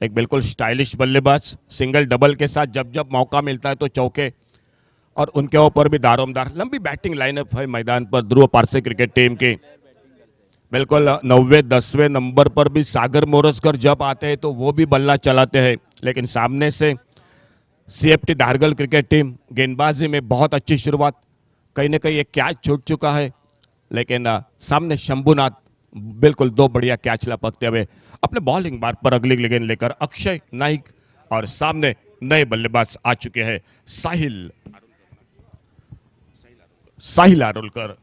S2: एक बिल्कुल स्टाइलिश बल्लेबाज, सिंगल डबल के साथ जब जब मौका मिलता है तो चौके, और उनके ऊपर भी दारोमदार लंबी बैटिंग लाइनअप है मैदान पर ध्रुव पारसे क्रिकेट टीम की। बिल्कुल 90 10वें नंबर पर भी सागर मोरसकर जब आते हैं तो वो भी बल्ला चलाते हैं, लेकिन सामने से सीएफटी धारगल क्रिकेट टीम गेंदबाजी में बहुत अच्छी शुरुआत, कहीं ना कहीं एक कैच छूट चुका है, लेकिन सामने शंभुनाथ बिल्कुल दो बढ़िया कैच लपकते हुए अपने बॉलिंग मार्ग पर अगली गेंद लेकर अक्षय नाइक, और सामने नए बल्लेबाज आ चुके हैं साहिल साहिल आरोलकर।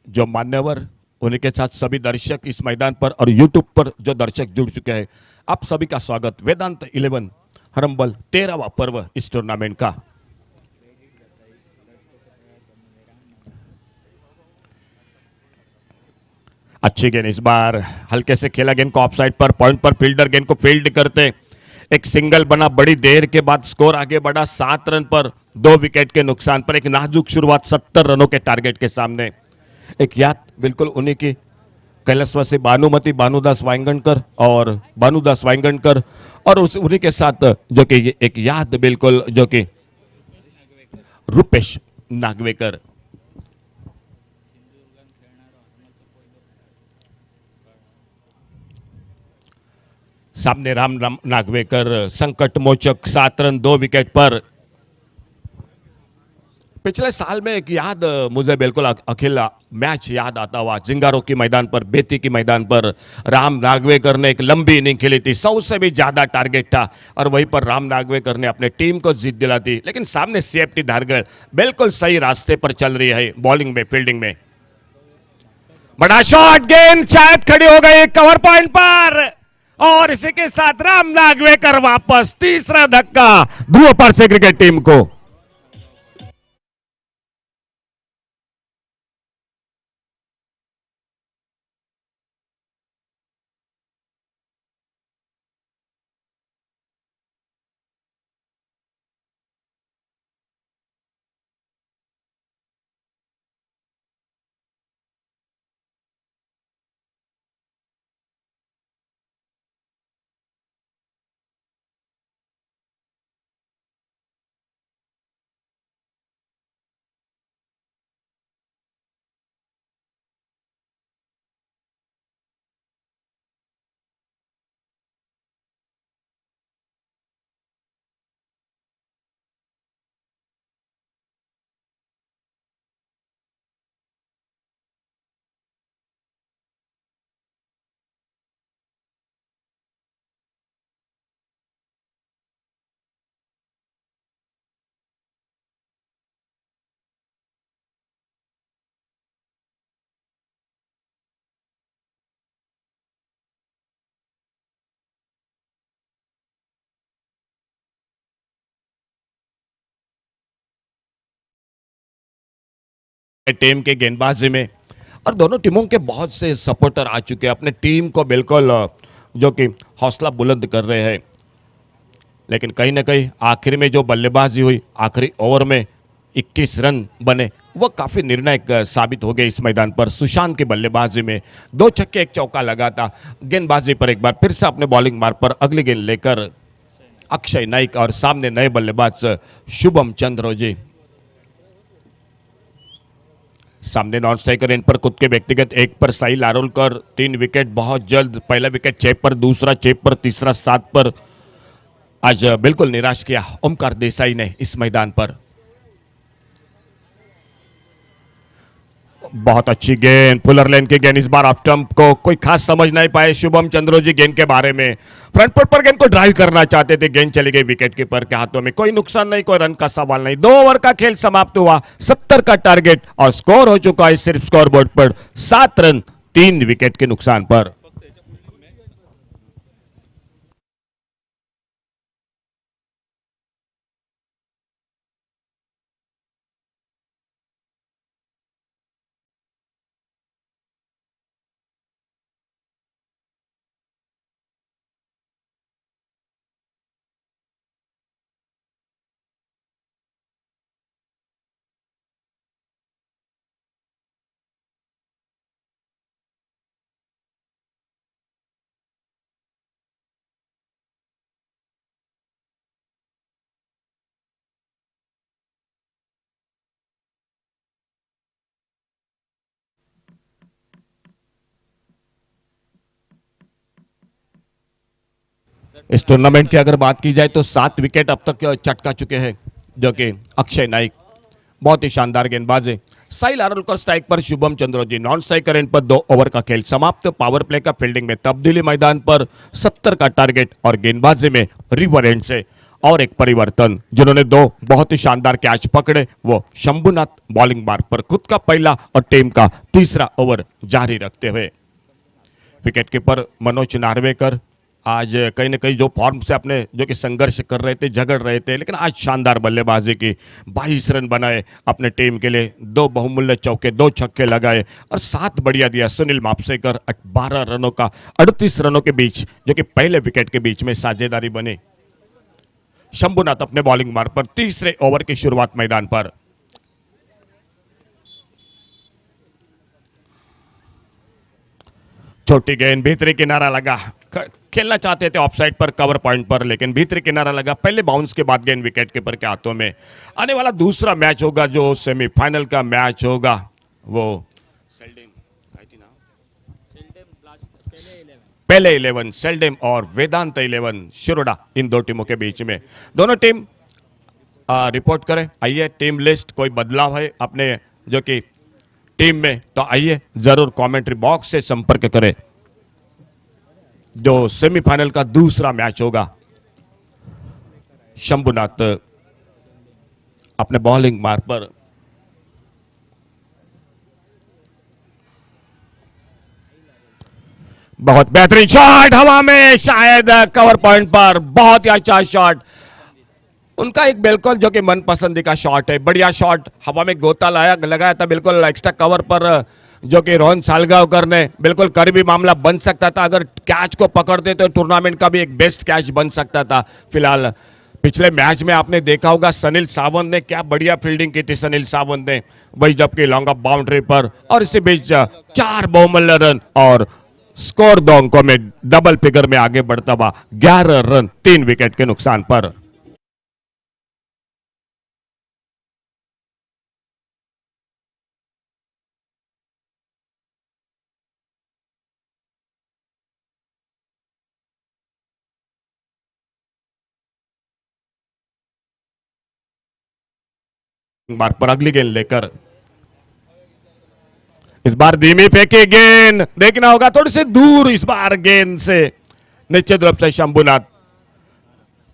S2: जो मान्यवर, उन्हीं के साथ सभी दर्शक इस मैदान पर और यूट्यूब पर जो दर्शक जुड़ चुके हैं, आप सभी का स्वागत वेदांत 11 हरम्बल 13वां पर्व इस टूर्नामेंट का। अच्छी गेंद इस बार, हल्के से खेला गेंद को ऑफसाइड पर, पॉइंट पर फील्डर गेंद को फील्ड करते, एक सिंगल बना, बड़ी देर के बाद स्कोर आगे बढ़ा 7 रन पर, 2 विकेट के नुकसान पर। एक नाजुक शुरुआत 70 रनों के टारगेट के सामने। एक याद बिल्कुल उन्हीं की, कैलाशवासी भानुमति भानुदास वांगणकर और भानुदास वांगणकर, और उस उन्हीं के साथ जो कि एक याद बिल्कुल जो कि रुपेश नागवेकर। सामने राम राम नागवेकर, संकट मोचक 7 रन 2 विकेट पर। पिछले साल में एक याद मुझे बिल्कुल अखिल मैच याद आता हुआ, जिंगारो की मैदान पर, बेती की मैदान पर राम नागवेकर ने एक लंबी इनिंग खेली थी, 100 से भी ज्यादा टारगेट था, और वहीं पर राम नागवेकर ने अपने टीम को जीत दिला दी। लेकिन सामने सीएफटी धारगढ़ बिल्कुल सही रास्ते पर चल रही है बॉलिंग में, फील्डिंग में। बड़ा शॉट, गेंद शायद खड़ी हो गई कवर पॉइंट पर, और इसी के साथ राम नागवेकर वापस, तीसरा धक्का ध्रुव पारसे क्रिकेट टीम को। टीम के गेंदबाजी में, और दोनों टीमों के बहुत से सपोर्टर आ चुके हैं अपने टीम को बिल्कुल जो कि हौसला बुलंद कर रहे हैं। लेकिन कहीं ना कहीं आखिर में जो बल्लेबाजी हुई, आखिरी ओवर में 21 रन बने, वो काफी निर्णायक साबित हो गए इस मैदान पर। सुशांत की बल्लेबाजी में 2 छक्के 1 चौका लगा था। गेंदबाजी पर एक बार फिर से अपने बॉलिंग मार्ग पर अगली गेंद लेकर अक्षय नाइक, और सामने नए बल्लेबाज शुभम चंद्र जी। सामने नॉन स्ट्राइकर एंड पर खुद के व्यक्तिगत 1 पर साहिल आरोलकर, 3 विकेट बहुत जल्द, पहला विकेट 6 पर, दूसरा 6 पर, तीसरा 7 पर। आज बिल्कुल निराश किया ओमकार देसाई ने इस मैदान पर। बहुत अच्छी गेंद, फुलर लेन की गेंद, इस बार ऑफ स्टंप को कोई खास समझ नहीं पाए शुभम चंद्रो जी गेंद के बारे में। फ्रंट फुट पर गेंद को ड्राइव करना चाहते थे, गेंद चली गई विकेट कीपर के हाथों में। कोई नुकसान नहीं, कोई रन का सवाल नहीं। 2 ओवर का खेल समाप्त हुआ, 70 का टारगेट, और स्कोर हो चुका है सिर्फ स्कोर बोर्ड पर 7 रन 3 विकेट के नुकसान पर। इस टूर्नामेंट की अगर बात की जाए तो 7 विकेट अब तक चटका चुके हैं, जो कि अक्षय नाइक, बहुत ही शानदार गेंदबाज है। साहिल आरोलकर स्ट्राइक पर, शुभम चंद्रोजी नॉन स्ट्राइकर एंड पर। 2 ओवर का खेल समाप्त। पावर प्ले का फील्डिंग में तब्दीली, मैदान पर 70 का टारगेट और गेंदबाजी में रिवर एंड से और एक परिवर्तन। जिन्होंने 2 बहुत ही शानदार कैच पकड़े वो शंभुनाथ बॉलिंग मार्ग पर खुद का पहला और टीम का तीसरा ओवर जारी रखते हुए। विकेट कीपर मनोज नार्वेकर आज कहीं ना कहीं जो फॉर्म से अपने जो कि संघर्ष कर रहे थे, झगड़ रहे थे, लेकिन आज शानदार बल्लेबाजी की। 22 रन बनाए अपने टीम के लिए, 2 बहुमूल्य चौके, 2 छक्के लगाए और 7 बढ़िया दिया सुनील मापसेकर। 12 रनों का 38 रनों के बीच, जो कि पहले विकेट के बीच में साझेदारी बने। शंभुनाथ अपने बॉलिंग मार्ग पर, तीसरे ओवर की शुरुआत मैदान पर। छोटी गेंद भीतरी किनारा लगा, खेलना चाहते थे ऑफसाइड पर, कवर पॉइंट पर, लेकिन भीतरी किनारा लगा। पहले बाउंस के बाद गेंद विकेट कीपर के हाथों में। आने वाला दूसरा मैच होगा जो सेमीफाइनल का मैच होगा, वो पहले 11 सेल्डेम और वेदांत 11 शिरोडा, इन 2 टीमों के बीच में। दोनों टीम रिपोर्ट करें। आइए, टीम लिस्ट कोई बदलाव है अपने जो कि टीम में तो आइए जरूर कमेंट्री बॉक्स से संपर्क करें। जो सेमीफाइनल का दूसरा मैच होगा, शंभुनाथ अपने बॉलिंग मार्ग पर, बहुत बेहतरीन शॉट हवा में, शायद कवर पॉइंट पर, बहुत ही अच्छा शॉट उनका, एक बिल्कुल जो कि मनपसंदी का शॉट है। बढ़िया शॉट, हवा में गोता लगाया था बिल्कुल एक्स्ट्रा कवर पर, जो कि रोहन सालगांवकर ने बिल्कुल करीबी मामला बन सकता था। अगर कैच को पकड़ते तो टूर्नामेंट का भी एक बेस्ट कैच बन सकता था। फिलहाल पिछले मैच में आपने देखा होगा सनील सावंत ने क्या बढ़िया फील्डिंग की थी, सनील सावंत ने वही, जबकि लॉन्ग ऑफ बाउंड्री पर, और इसी बीच 4 बहुमूल्य रन और स्कोर 2 अंकों में डबल फिगर में आगे बढ़ता हुआ 11 रन 3 विकेट के नुकसान पर। मार्ग पर अगली गेंद लेकर, इस बार धीमी फेंकी गेंद, देखना होगा थोड़ी सी दूर इस बार गेंद से, निश्चित रूप से शंभुनाथ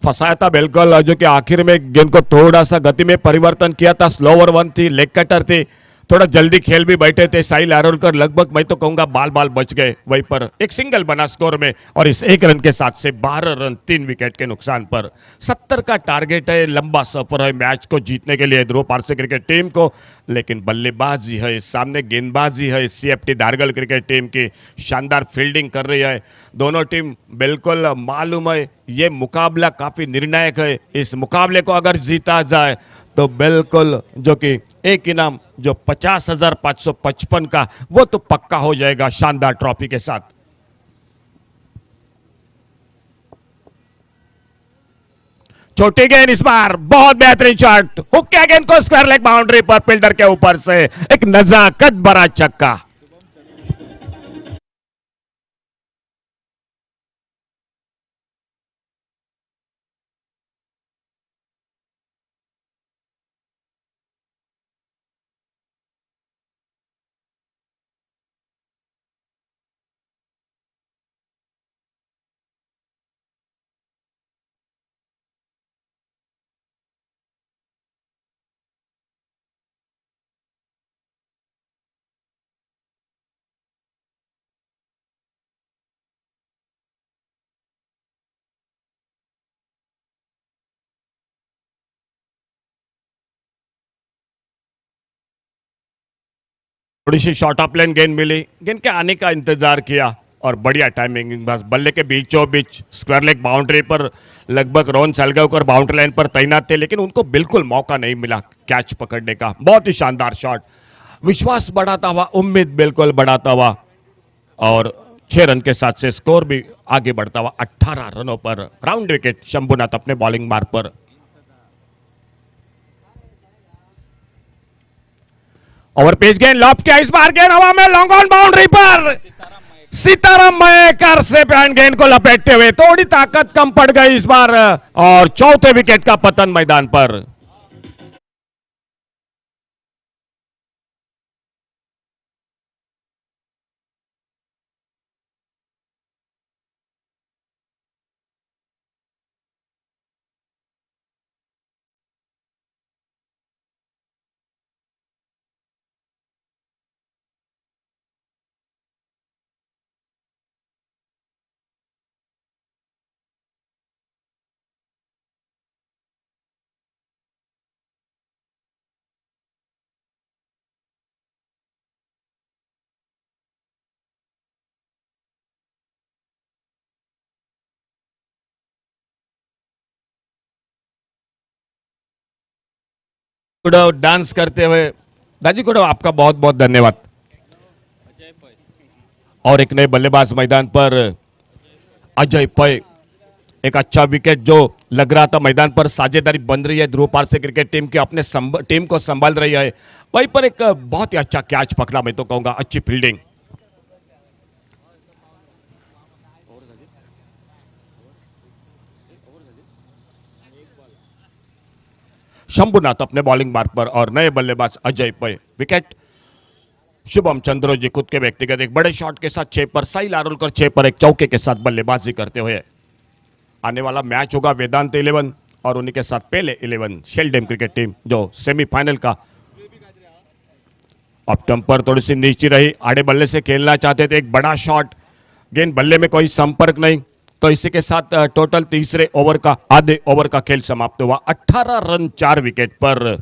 S2: फंसाया था बिल्कुल, जो कि आखिर में गेंद को थोड़ा सा गति में परिवर्तन किया था। स्लोवर 1 थी, लेग कटर थी, थोड़ा जल्दी खेल भी बैठे थे साहिल आरोलकर, लगभग मैं तो कहूंगा बाल बाल बच गए। वहीं पर एक सिंगल बना स्कोर में और इस 1 रन के साथ से 12 रन 3 विकेट के नुकसान पर। 70 का टारगेट है, लंबा सफर है मैच को जीतने के लिए ध्रुव पारसे क्रिकेट टीम को, लेकिन बल्लेबाजी है, सामने गेंदबाजी है सीएफटी धारगल क्रिकेट टीम की, शानदार फील्डिंग कर रही है। दोनों टीम बिल्कुल मालूम है ये मुकाबला काफी निर्णायक है। इस मुकाबले को अगर जीता जाए तो बिल्कुल जो कि एक इनाम जो 50,555 का, वो तो पक्का हो जाएगा शानदार ट्रॉफी के साथ। छोटी गेंद इस बार, बहुत बेहतरीन शॉट, हुक किया गेंद को स्क्वायर लेग बाउंड्री पर, फील्डर के ऊपर से एक नजाकत भरा छक्का। थोड़ी सी शॉर्ट ऑफ लेन गेंद मिली, गेंद के आने का इंतजार किया और बढ़िया टाइमिंग, बस बल्ले के बीचों बीच स्क्वायर लेग बाउंड्री पर, लगभग रोहन सालगांवकर बाउंड्री लाइन पर तैनात थे, लेकिन उनको बिल्कुल मौका नहीं मिला कैच पकड़ने का। बहुत ही शानदार शॉट, विश्वास बढ़ाता हुआ, उम्मीद बिल्कुल बढ़ाता हुआ, और 6 रन के साथ से स्कोर भी आगे बढ़ता हुआ 18 रनों पर। राउंड विकेट शंभुनाथ अपने बॉलिंग मार्ग पर। ओवर पेज गेंद लॉफ्ट किया, इस बार गेंद हवा में लॉन्ग ऑन बाउंड्री पर, सीताराम मयेकर से पैन गेंद को लपेटते हुए थोड़ी ताकत कम पड़ गई इस बार और चौथे विकेट का पतन मैदान पर। कुड़व डांस करते हुए, दाजी कुड़व आपका बहुत बहुत धन्यवाद। और एक नए बल्लेबाज मैदान पर अजय पै, एक अच्छा विकेट जो लग रहा था मैदान पर साझेदारी बन रही है ध्रुव पारसे क्रिकेट टीम की, अपने टीम को संभाल रही है। वहीं पर एक बहुत ही अच्छा कैच पकड़ा, मैं तो कहूंगा अच्छी फील्डिंग। शंभुनाथ अपने बॉलिंग मार्ग पर और नए बल्लेबाज अजय पै विकेट। शुभम चंद्रो जी खुद के व्यक्तिगत एक बड़े शॉट के साथ 6 पर, साहिल आरोलकर 6 पर एक चौके के साथ बल्लेबाजी करते हुए। आने वाला मैच होगा वेदांत 11 और उन्हीं के साथ पहले 11 शेल्डेम क्रिकेट टीम जो सेमीफाइनल का। अब टेम्पर थोड़ी सी नीचे रही, आड़े बल्ले से खेलना चाहते थे, एक बड़ा शॉट, गेंद बल्ले में कोई संपर्क नहीं, तो इसी के साथ टोटल तीसरे ओवर का आधे ओवर का खेल समाप्त हुआ 18 रन 4 विकेट पर।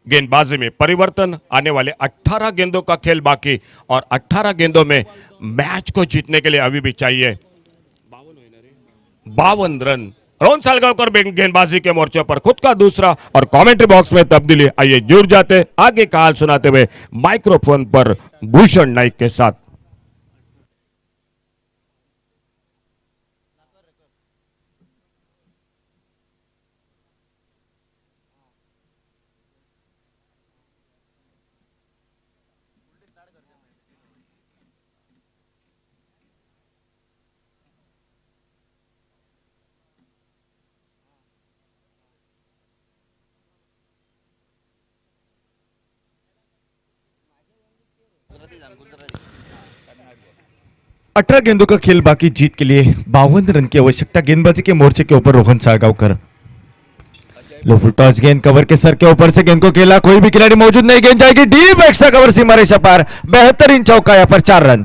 S2: गेंदबाजी में परिवर्तन, आने वाले 18 गेंदों का खेल बाकी और 18 गेंदों में मैच को जीतने के लिए अभी भी चाहिए 52 रन। रोहन सालगांवकर गेंदबाजी के मोर्चे पर खुद का दूसरा और कमेंट्री बॉक्स में तब्दीली। आइए जुड़ जाते आगे का हाल सुनाते हुए माइक्रोफोन पर भूषण नाइक के साथ।
S3: अठारह गेंदों का खेल बाकी, जीत के लिए 52 रन की आवश्यकता। गेंदबाजी के मोर्चे के ऊपर रोहन सालगांवकर। लो फुल टॉस गेंद कवर के सर के ऊपर से गेंद को खेला, कोई भी खिलाड़ी मौजूद नहीं, गेंद जाएगी डीप, एक्स्ट्रा कवर सीमा रेखा पार, बेहतरीन चौका, यहां पर 4 रन।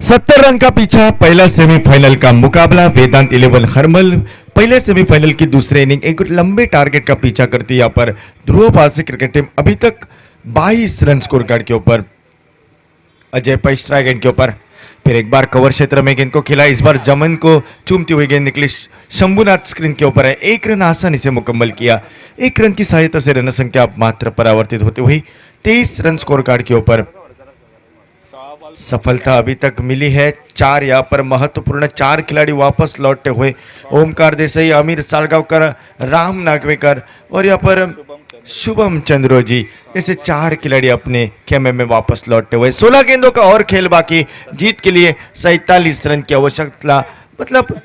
S3: सत्तर रन का पीछा, पहला सेमीफाइनल का मुकाबला। वेदांत 11 हरमल पहले सेमीफाइनल की दूसरे इनिंग एक लंबे टारगेट का पीछा करती है। यहां पर ध्रुव पारसे क्रिकेट टीम अभी तक 22 रन स्कोर कार्ड के ऊपर। अजय पै स्ट्राइक एंड के ऊपर, फिर एक बार कवर क्षेत्र में गेंद को खिला, इस बार जमन को चूमती हुई गेंद निकली, शंभुनाथ स्क्रीन के ऊपर है, 1 रन आसानी से मुकम्मल किया। 1 रन की सहायता से रन संख्या मात्र परावर्तित होते हुए 23 रन स्कोर कार्ड के ऊपर। सफलता अभी तक मिली है 4, यहाँ पर महत्वपूर्ण 4 खिलाड़ी वापस लौटते हुए, ओमकार देसाई, अमीर सालगांवकर, राम नागवेकर और यहाँ पर शुभम चंद्रो जी जैसे 4 खिलाड़ी अपने खेमे में वापस लौटते हुए। 16 गेंदों का और खेल बाकी, जीत के लिए 47 रन की आवश्यकता, मतलब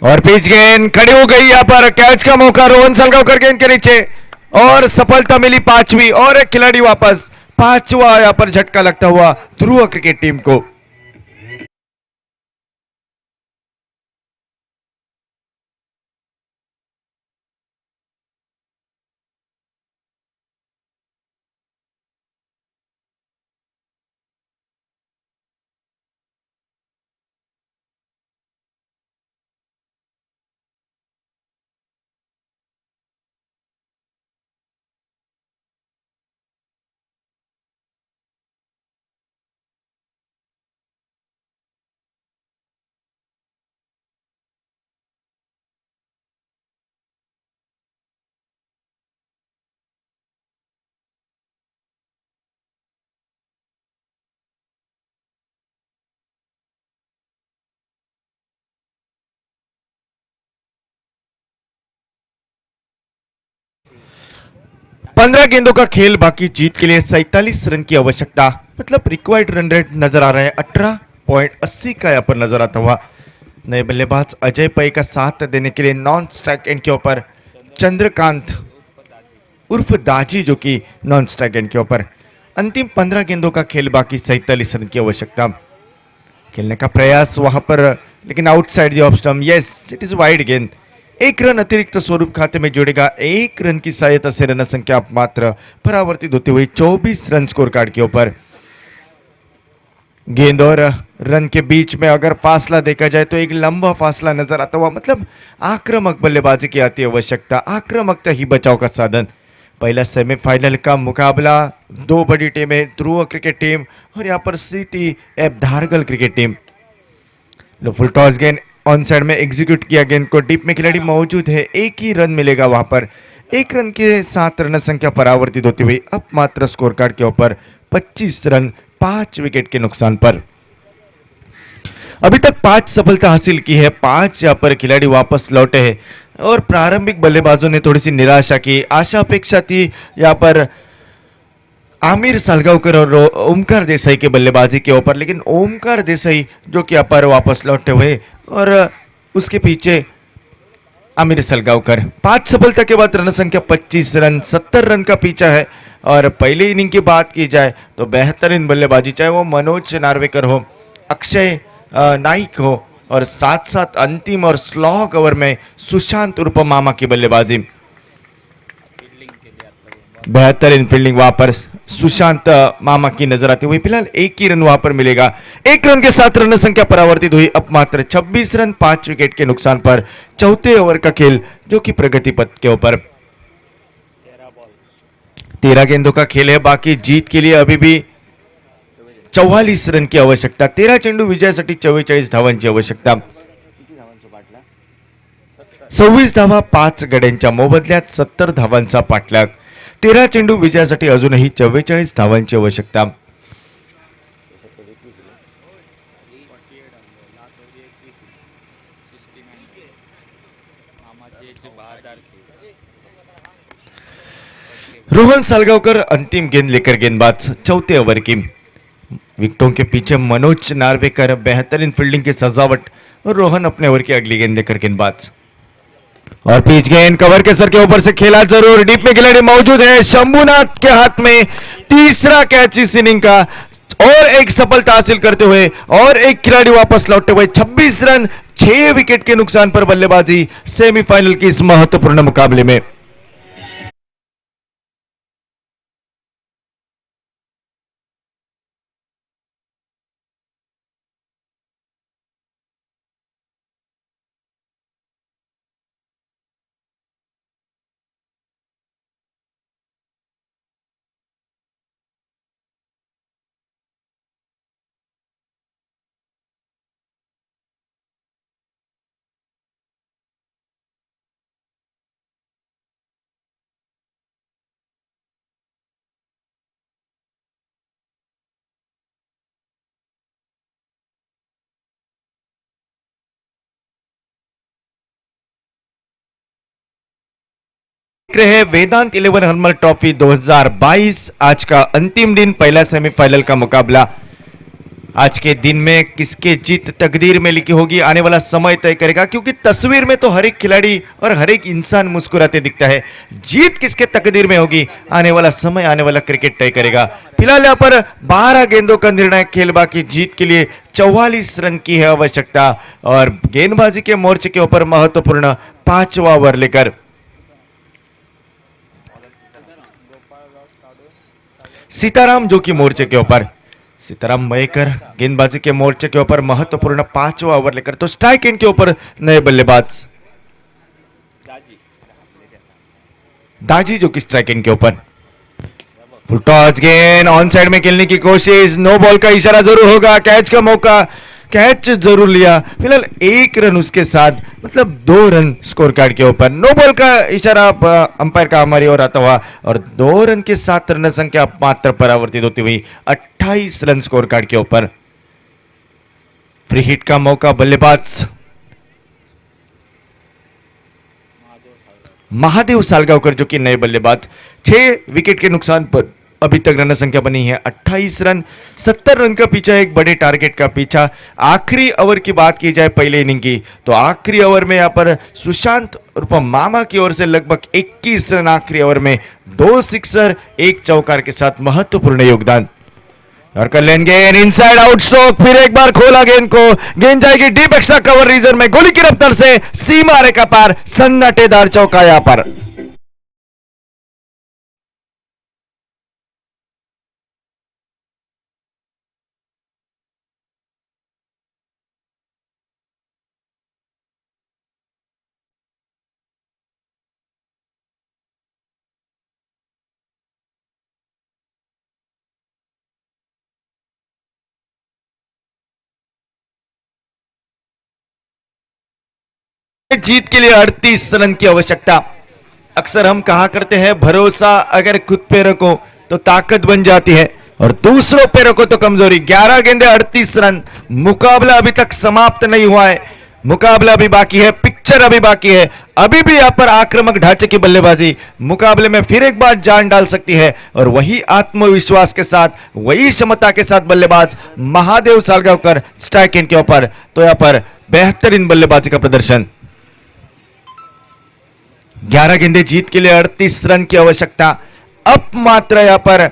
S3: और पिच गेंद खड़ी हो गई, यहाँ पर कैच का मौका, रोहन सालगांवकर गेंद के नीचे और सफलता मिली 5वीं, और एक खिलाड़ी वापस, 5वां यहां पर झटका लगता हुआ ध्रुव क्रिकेट टीम को। 15 गेंदों का खेल बाकी, जीत के लिए 47 रन की आवश्यकता, मतलब रिक्वायर्ड रन रेट नजर आ रहा है 18.80 का यहाँ पर नजर आता हुआ। नए बल्लेबाज अजय पै का साथ देने के लिए नॉन स्ट्राइक एंड के ऊपर चंद्रकांत उर्फ दाजी जो कि नॉन स्ट्राइक एंड के ऊपर। अंतिम 15 गेंदों का खेल बाकी, 47 रन की आवश्यकता। खेलने का प्रयास वहां पर, लेकिन outside the off stump, yes it is wide गेंद। एक रन अतिरिक्त स्वरूप खाते में जोड़ेगा, एक रन की सहायता से रन संख्या मात्र परावर्तित होती हुई 24 रन स्कोर कार्ड के ऊपर। गेंद और रन के बीच में अगर फासला देखा जाए तो एक लंबा फासला नजर आता हुआ, मतलब आक्रामक बल्लेबाजी की आती आवश्यकता, आक्रामकता ही बचाव का साधन। पहला सेमीफाइनल का मुकाबला, दो बड़ी टीमें, ध्रुव क्रिकेट टीम और यहाँ पर CTF Dhargal cricket team. Full toss गेंद ऑन साइड में एग्जीक्यूट किया, गेंद को डीप में खिलाड़ी मौजूद है, एक ही रन मिलेगा वहां पर। एक रन के साथ रन संख्या परावर्तित होती हुई अब मात्र स्कोर कार्ड के ऊपर 25 रन 5 विकेट के नुकसान पर। अभी तक 5 सफलता हासिल की है, 5 यहाँ पर खिलाड़ी वापस लौटे हैं और प्रारंभिक बल्लेबाजों ने थोड़ी सी निराशा की, आशा अपेक्षा थी यहाँ पर आमिर सालगांवकर और ओमकार देसाई के बल्लेबाजी के ऊपर, लेकिन ओमकार देसाई जो कि यहाँ पर वापस लौटे हुए और उसके पीछे आमिर सालगांवकर। 5 सफलता के बाद रन संख्या 25 रन, 70 रन का पीछा है। और पहले इनिंग की बात की जाए तो बेहतरीन बल्लेबाजी, चाहे वो मनोज नार्वेकर हो, अक्षय नाइक हो और साथ साथ अंतिम और स्लॉग ओवर में सुशांत उर्फ मामा की बल्लेबाजी, बेहतरीन फील्डिंग वहां पर सुशांत मामा की नजर आती हुई। फिलहाल एक ही रन वहां पर मिलेगा, एक रन के साथ रन संख्या परावर्तित हुई अब मात्र 26 रन 5 विकेट के नुकसान पर। चौथे ओवर का खेल जो कि प्रगति पथ के ऊपर, 13 गेंदों का खेल है बाकी, जीत के लिए अभी भी 44 रन की आवश्यकता। 13 चेंडू विजयासाठी 44 धावांची आवश्यकता। 26 धावा 5 गड्यांच्या मोबदल्यात 70 धावांचा पाठलाग। 13 चेंडू विजयासाठी अजूनही 44 धावांची आवश्यकता। रोहन सालगांवकर अंतिम गेंद लेकर गेंदबाज, चौथे ओवर की। विकेटों के पीछे मनोज नार्वेकर, बेहतरीन फील्डिंग की सजावट और रोहन अपने ओवर की अगली गेंद लेकर गेंदबाज। और पिच गेंद कवर के सर के ऊपर से खेला जरूर, डीप में खिलाड़ी मौजूद है, शंभुनाथ के हाथ में तीसरा कैच इस इनिंग का और एक सफलता हासिल करते हुए और एक खिलाड़ी वापस लौटते हुए 26 रन 6 विकेट के नुकसान पर बल्लेबाजी सेमीफाइनल की इस महत्वपूर्ण मुकाबले में। रहे वेदांत 11 हर्मल ट्रॉफी 2022, आज का अंतिम दिन, पहला सेमीफाइनल का मुकाबला। आज के दिन में किसके जीत तकदीर में लिखी होगी आने वाला समय तय करेगा, क्योंकि तस्वीर में तो हर एक खिलाड़ी और हर एक इंसान मुस्कुराते दिखता है, जीत किसके तकदीर में होगी आने वाला समय, आने वाला क्रिकेट तय करेगा। फिलहाल यहाँ पर 12 गेंदों का निर्णायक खेल बाकी, जीत के लिए 44 रन की है आवश्यकता और गेंदबाजी के मोर्चे के ऊपर महत्वपूर्ण 5वां ओवर लेकर सीताराम जो कि मोर्चे के ऊपर, सीताराम मयेकर गेंदबाजी के मोर्चे के ऊपर महत्वपूर्ण 5वां ओवर लेकर, तो स्ट्राइक एंड के ऊपर नए बल्लेबाज दाजी जो कि स्ट्राइक एंड के ऊपर। फुल टॉस गेंद ऑन साइड में खेलने की कोशिश, नो बॉल का इशारा जरूर होगा, कैच का मौका, कैच जरूर लिया। फिलहाल 1 रन उसके साथ, मतलब 2 रन स्कोर कार्ड के ऊपर। नो बॉल का इशारा अंपायर का हमारी ओर आता हुआ और 2 रन के साथ रन संख्या मात्र परावर्तित होती हुई 28 रन स्कोर कार्ड के ऊपर। फ्री हिट का मौका, बल्लेबाज महादेव सालगांवकर जो कि नए बल्लेबाज, 6 विकेट के नुकसान पर अभी तक रन संख्या बनी है 28 रन, 70 रन का पीछा, एक बड़े टारगेट का पीछा। आखिरी ओवर की बात की जाए पहले इनिंग की, तो आखिरी ओवर में यहाँ पर सुशांत उर्फ मामा की ओर से लगभग 21 रन आखिरी ओवर में, 2 सिक्सर, 1 चौकार के साथ महत्वपूर्ण योगदान। और कर लेन गेंद इनसाइड आउट स्ट्रोक, फिर एक बार खोला गेंद को, गेंद जाएगी डीप एक्स्ट्रा कवर रीजन में, गोली की रफ्तार से सीमा रेखा पार, सन्नाटेदार चौका यहां पर। जीत के लिए 38 रन की आवश्यकता। अक्सर हम कहा करते हैं भरोसा अगर खुद पे रखो तो ताकत बन जाती है और दूसरों पे रखो तो कमजोरी। 11 गेंदे 38 रन, मुकाबला अभी तक समाप्त नहीं हुआ है, मुकाबला अभी बाकी है, पिक्चर अभी बाकी है। अभी भी यहां पर आक्रामक ढांचे की बल्लेबाजी मुकाबले में फिर एक बार जान डाल सकती है और वही आत्मविश्वास के साथ, वही क्षमता के साथ बल्लेबाज महादेव सालगांवकर स्ट्राइक एंड के ऊपर। तो यहां पर बेहतरीन बल्लेबाजी का प्रदर्शन। 11 गेंदे जीत के लिए 38 रन की आवश्यकता। अब मात्र यहां पर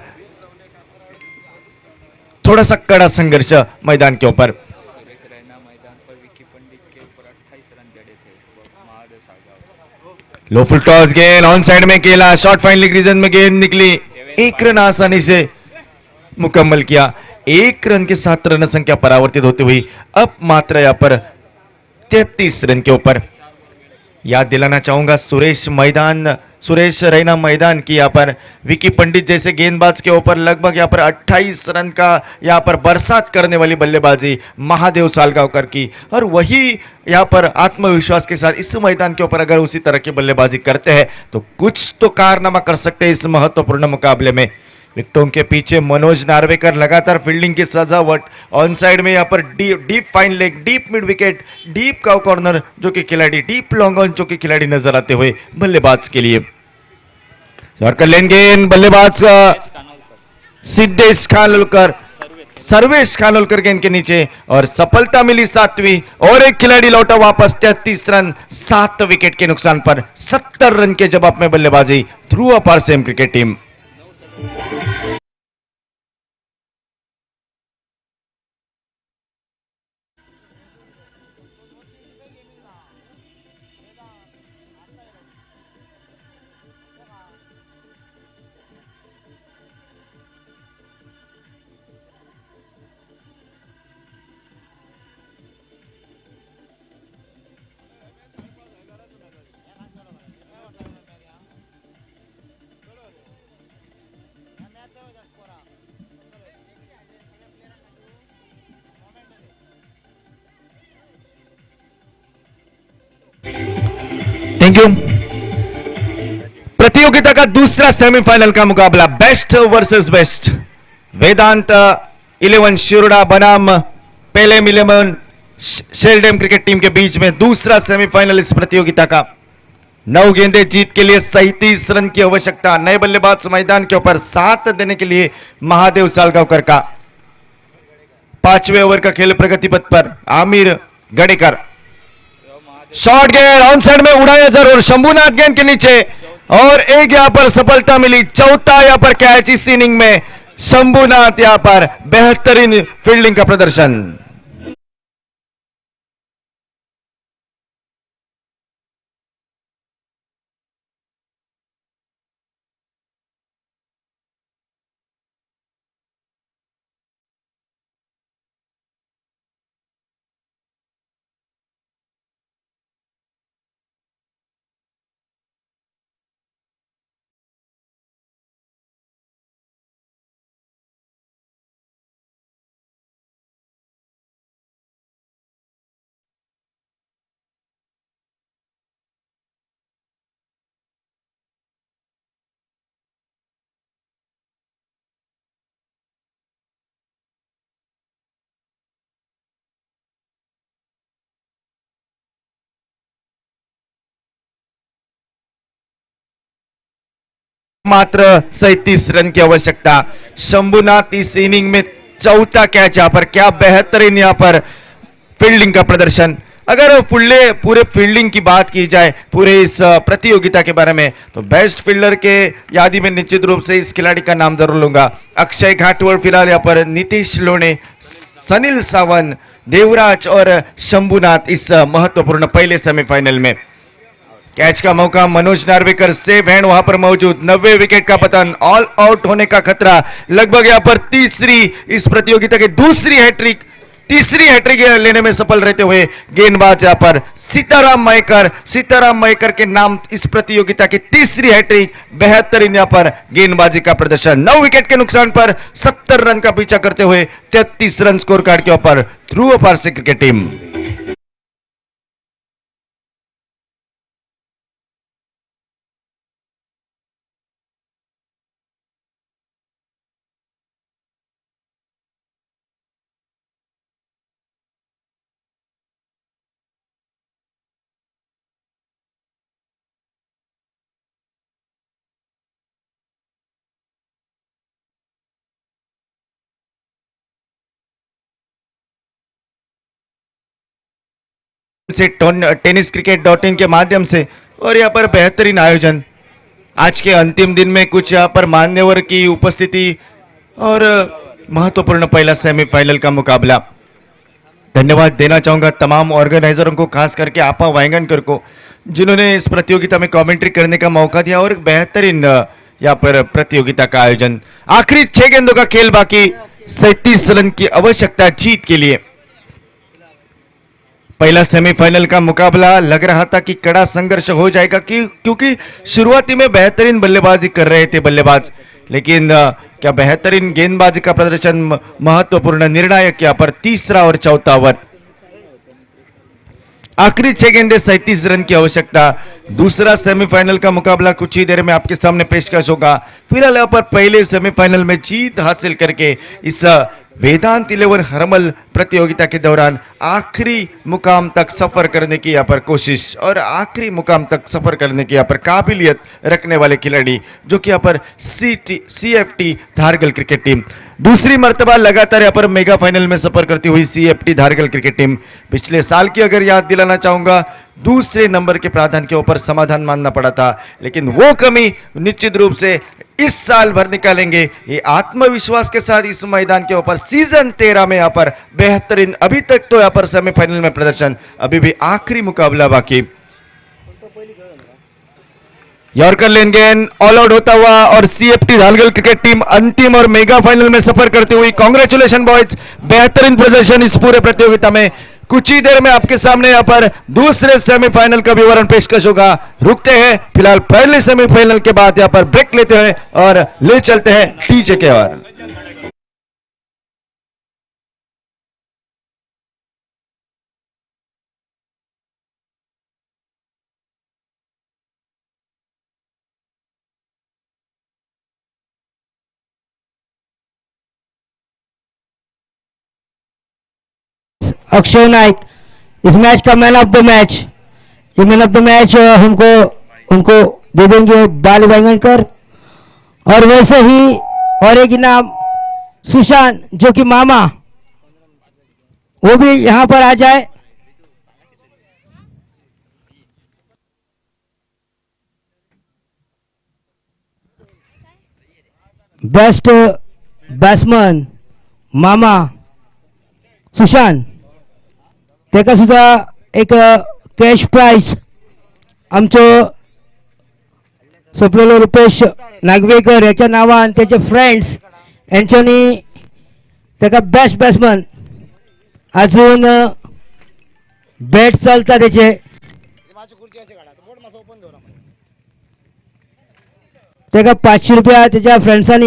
S3: थोड़ा सा कड़ा संघर्ष मैदान के ऊपर।
S4: सुरेश रैना मैदान पर विकी पंडित के ऊपर 28 रन जड़े थे महादेव सालगांव।
S3: लो फुल टॉस गेंद ऑन साइड में खेला, शॉर्ट फाइनलिंग रीजन में गेंद निकली, 1 रन आसानी से मुकम्मल किया। 1 रन के साथ रन संख्या परावर्तित होती हुई अब मात्र यहां पर 33 रन के ऊपर। याद दिलाना चाहूंगा सुरेश रैना मैदान की यहाँ पर विकी पंडित जैसे गेंदबाज के ऊपर लगभग यहाँ पर 28 रन का यहाँ पर बरसात करने वाली बल्लेबाजी महादेव सालगांवकर की, और वही यहाँ पर आत्मविश्वास के साथ इस मैदान के ऊपर अगर उसी तरह की बल्लेबाजी करते हैं तो कुछ तो कारनामा कर सकते हैं इस महत्वपूर्ण मुकाबले में। विकेटों के पीछे मनोज नार्वेकर लगातार फील्डिंग की सजावट, ऑन साइड में यहाँ पर deep fine leg, deep mid wicket, deep cow corner जो कि खिलाड़ी, डीप लॉन्ग ऑन जो कि खिलाड़ी नजर आते हुए बल्लेबाज के लिए। और कर लेंगे बल्लेबाज का सिद्धेश खानोलकर, सर्वेश खानोलकर गेंद के नीचे और सफलता मिली 7वीं, और एक खिलाड़ी लौटा वापस। 33 रन 7 विकेट के नुकसान पर 70 रन के जवाब में बल्लेबाजी Dhruv Parsem cricket team. Thank you. प्रतियोगिता का दूसरा सेमीफाइनल का मुकाबला best versus best, Vedant 11 Shiroda बनाम पेलेम 11 शेल्डेम क्रिकेट टीम के बीच में दूसरा सेमीफाइनल इस प्रतियोगिता का। 9 गेंदे जीत के लिए 37 रन की आवश्यकता। नए बल्लेबाज मैदान के ऊपर, साथ देने के लिए महादेव सालगांवकर का। 5वें ओवर का खेल प्रगति पथ पर आमिर गड़ेकर, शॉर्ट गेंद ऑन साइड में उड़ाया जरूर, शंभुनाथ गेंद के नीचे, और एक यहां पर सफलता मिली, चौथा यहां पर कैच इस इनिंग में। शंभुनाथ यहां पर बेहतरीन फील्डिंग का प्रदर्शन। मात्र 37 रन की आवश्यकता। शंभुनाथ इस इनिंग में चौथा कैच यहाँ पर, क्या बेहतरीन यहाँ पर फील्डिंग का प्रदर्शन। अगर पूरे फील्डिंग की बात की जाए पूरे इस प्रतियोगिता के बारे में तो बेस्ट फील्डर के यादी में निश्चित रूप से इस खिलाड़ी का नाम जरूर लूंगा। अक्षय घाटवड़ फिलहाल यहाँ पर, नीतीश लोणे, सनील सावंत, देवराज और शंभुनाथ इस महत्वपूर्ण पहले सेमीफाइनल में। कैच का मौका, मनोज नार्वेकर सेफ हैंड वहां पर मौजूद, 90 विकेट का पतन, ऑल आउट होने का खतरा। लगभग यहां पर इस प्रतियोगिता की तीसरी हैट्रिक लेने में सफल रहते हुए गेंदबाज यहां पर सीताराम मयकर के नाम इस प्रतियोगिता की तीसरी हैट्रिक। बेहतरीन यहां पर गेंदबाजी का प्रदर्शन। 9 विकेट के नुकसान पर 70 रन का पीछा करते हुए 33 रन स्कोर कार्ड के ऊपर ध्रुव पारसी क्रिकेट टीम। से टेनिस cricket.in के माध्यम से और यहाँ पर बेहतरीन आयोजन। आज के अंतिम दिन में कुछ यहाँ पर मान्यवर की उपस्थिति और महत्वपूर्ण पहला सेमीफाइनल का मुकाबला। धन्यवाद देना चाहूंगा तमाम ऑर्गेनाइजरों को, खास करके आपा वांगणकर को, जिन्होंने इस प्रतियोगिता में कमेंट्री करने का मौका दिया और बेहतरीन यहाँ पर प्रतियोगिता का आयोजन। आखिरी 6 गेंदों का खेल बाकी, 37 रन की आवश्यकता जीत के लिए। पहला सेमीफाइनल का मुकाबला लग रहा था कि कड़ा संघर्ष हो जाएगा क्योंकि शुरुआती में बेहतरीन बल्लेबाजी कर रहे थे बल्लेबाज, लेकिन क्या बेहतरीन गेंदबाजी का प्रदर्शन महत्वपूर्ण निर्णायक यहाँ पर तीसरा और चौथा ओवर। आखिरी 6 गेंदे 37 रन की आवश्यकता। दूसरा सेमीफाइनल का मुकाबला कुछ ही देर में आपके सामने पेशकश होगा। फिलहाल यहाँ पर पहले सेमीफाइनल में जीत हासिल करके इस वेदांत 11 हरमल प्रतियोगिता के दौरान आखिरी मुकाम तक सफर करने की यहाँ पर कोशिश और आखिरी मुकाम तक सफर करने की यहाँ पर काबिलियत रखने वाले खिलाड़ी जो कि यहाँ पर CFT धारगल क्रिकेट टीम, दूसरी मर्तबा लगातार यहाँ पर मेगा फाइनल में सफर करती हुई CFT धारगल क्रिकेट टीम। पिछले साल की अगर याद दिलाना चाहूंगा, दूसरे नंबर के प्रावधान के ऊपर समाधान मानना पड़ा था, लेकिन वो कमी निश्चित रूप से इस साल भर निकालेंगे। ये आत्मविश्वास के साथ इस मैदान के ऊपर सीजन 13 में यहाँ पर बेहतरीन, अभी तक तो यहाँ पर सेमीफाइनल में प्रदर्शन, अभी भी आखिरी मुकाबला बाकी। यॉर्कर लेन गेंद ऑल आउट होता हुआ और CFT धारगल क्रिकेट टीम अंतिम और मेगा फाइनल में सफर करती हुई। कांग्रेचुलेशन बॉयज, बेहतरीन प्रदर्शन इस पूरे प्रतियोगिता में। कुछ ही देर में आपके सामने यहाँ पर दूसरे सेमीफाइनल का विवरण पेशकश होगा। रुकते हैं फिलहाल पहले सेमीफाइनल के बाद यहाँ पर ब्रेक लेते हैं और ले चलते हैं टीजे के ओर।
S5: अक्षय नाइक इस मैच का मैन ऑफ द मैच। ये मैन ऑफ द मैच उनको दे देंगे बाल वांगणकर। और वैसे ही और एक इनाम सुशांत जो कि मामा, वो भी यहां पर आ जाए। बेस्ट बॅट्समन मामा सुशांत, त्याका सुद्धा एक कॅश प्राइज आमचो सपलेलो रुपेश नागवेकर याच्या नावान त्याचे फ्रेंड्स यांच्यानी त्याका बेस्ट बॅट्समन अजून बॅट चलता त्याचे त्याका 500 रुपया त्याच्या फ्रेंड्सांनी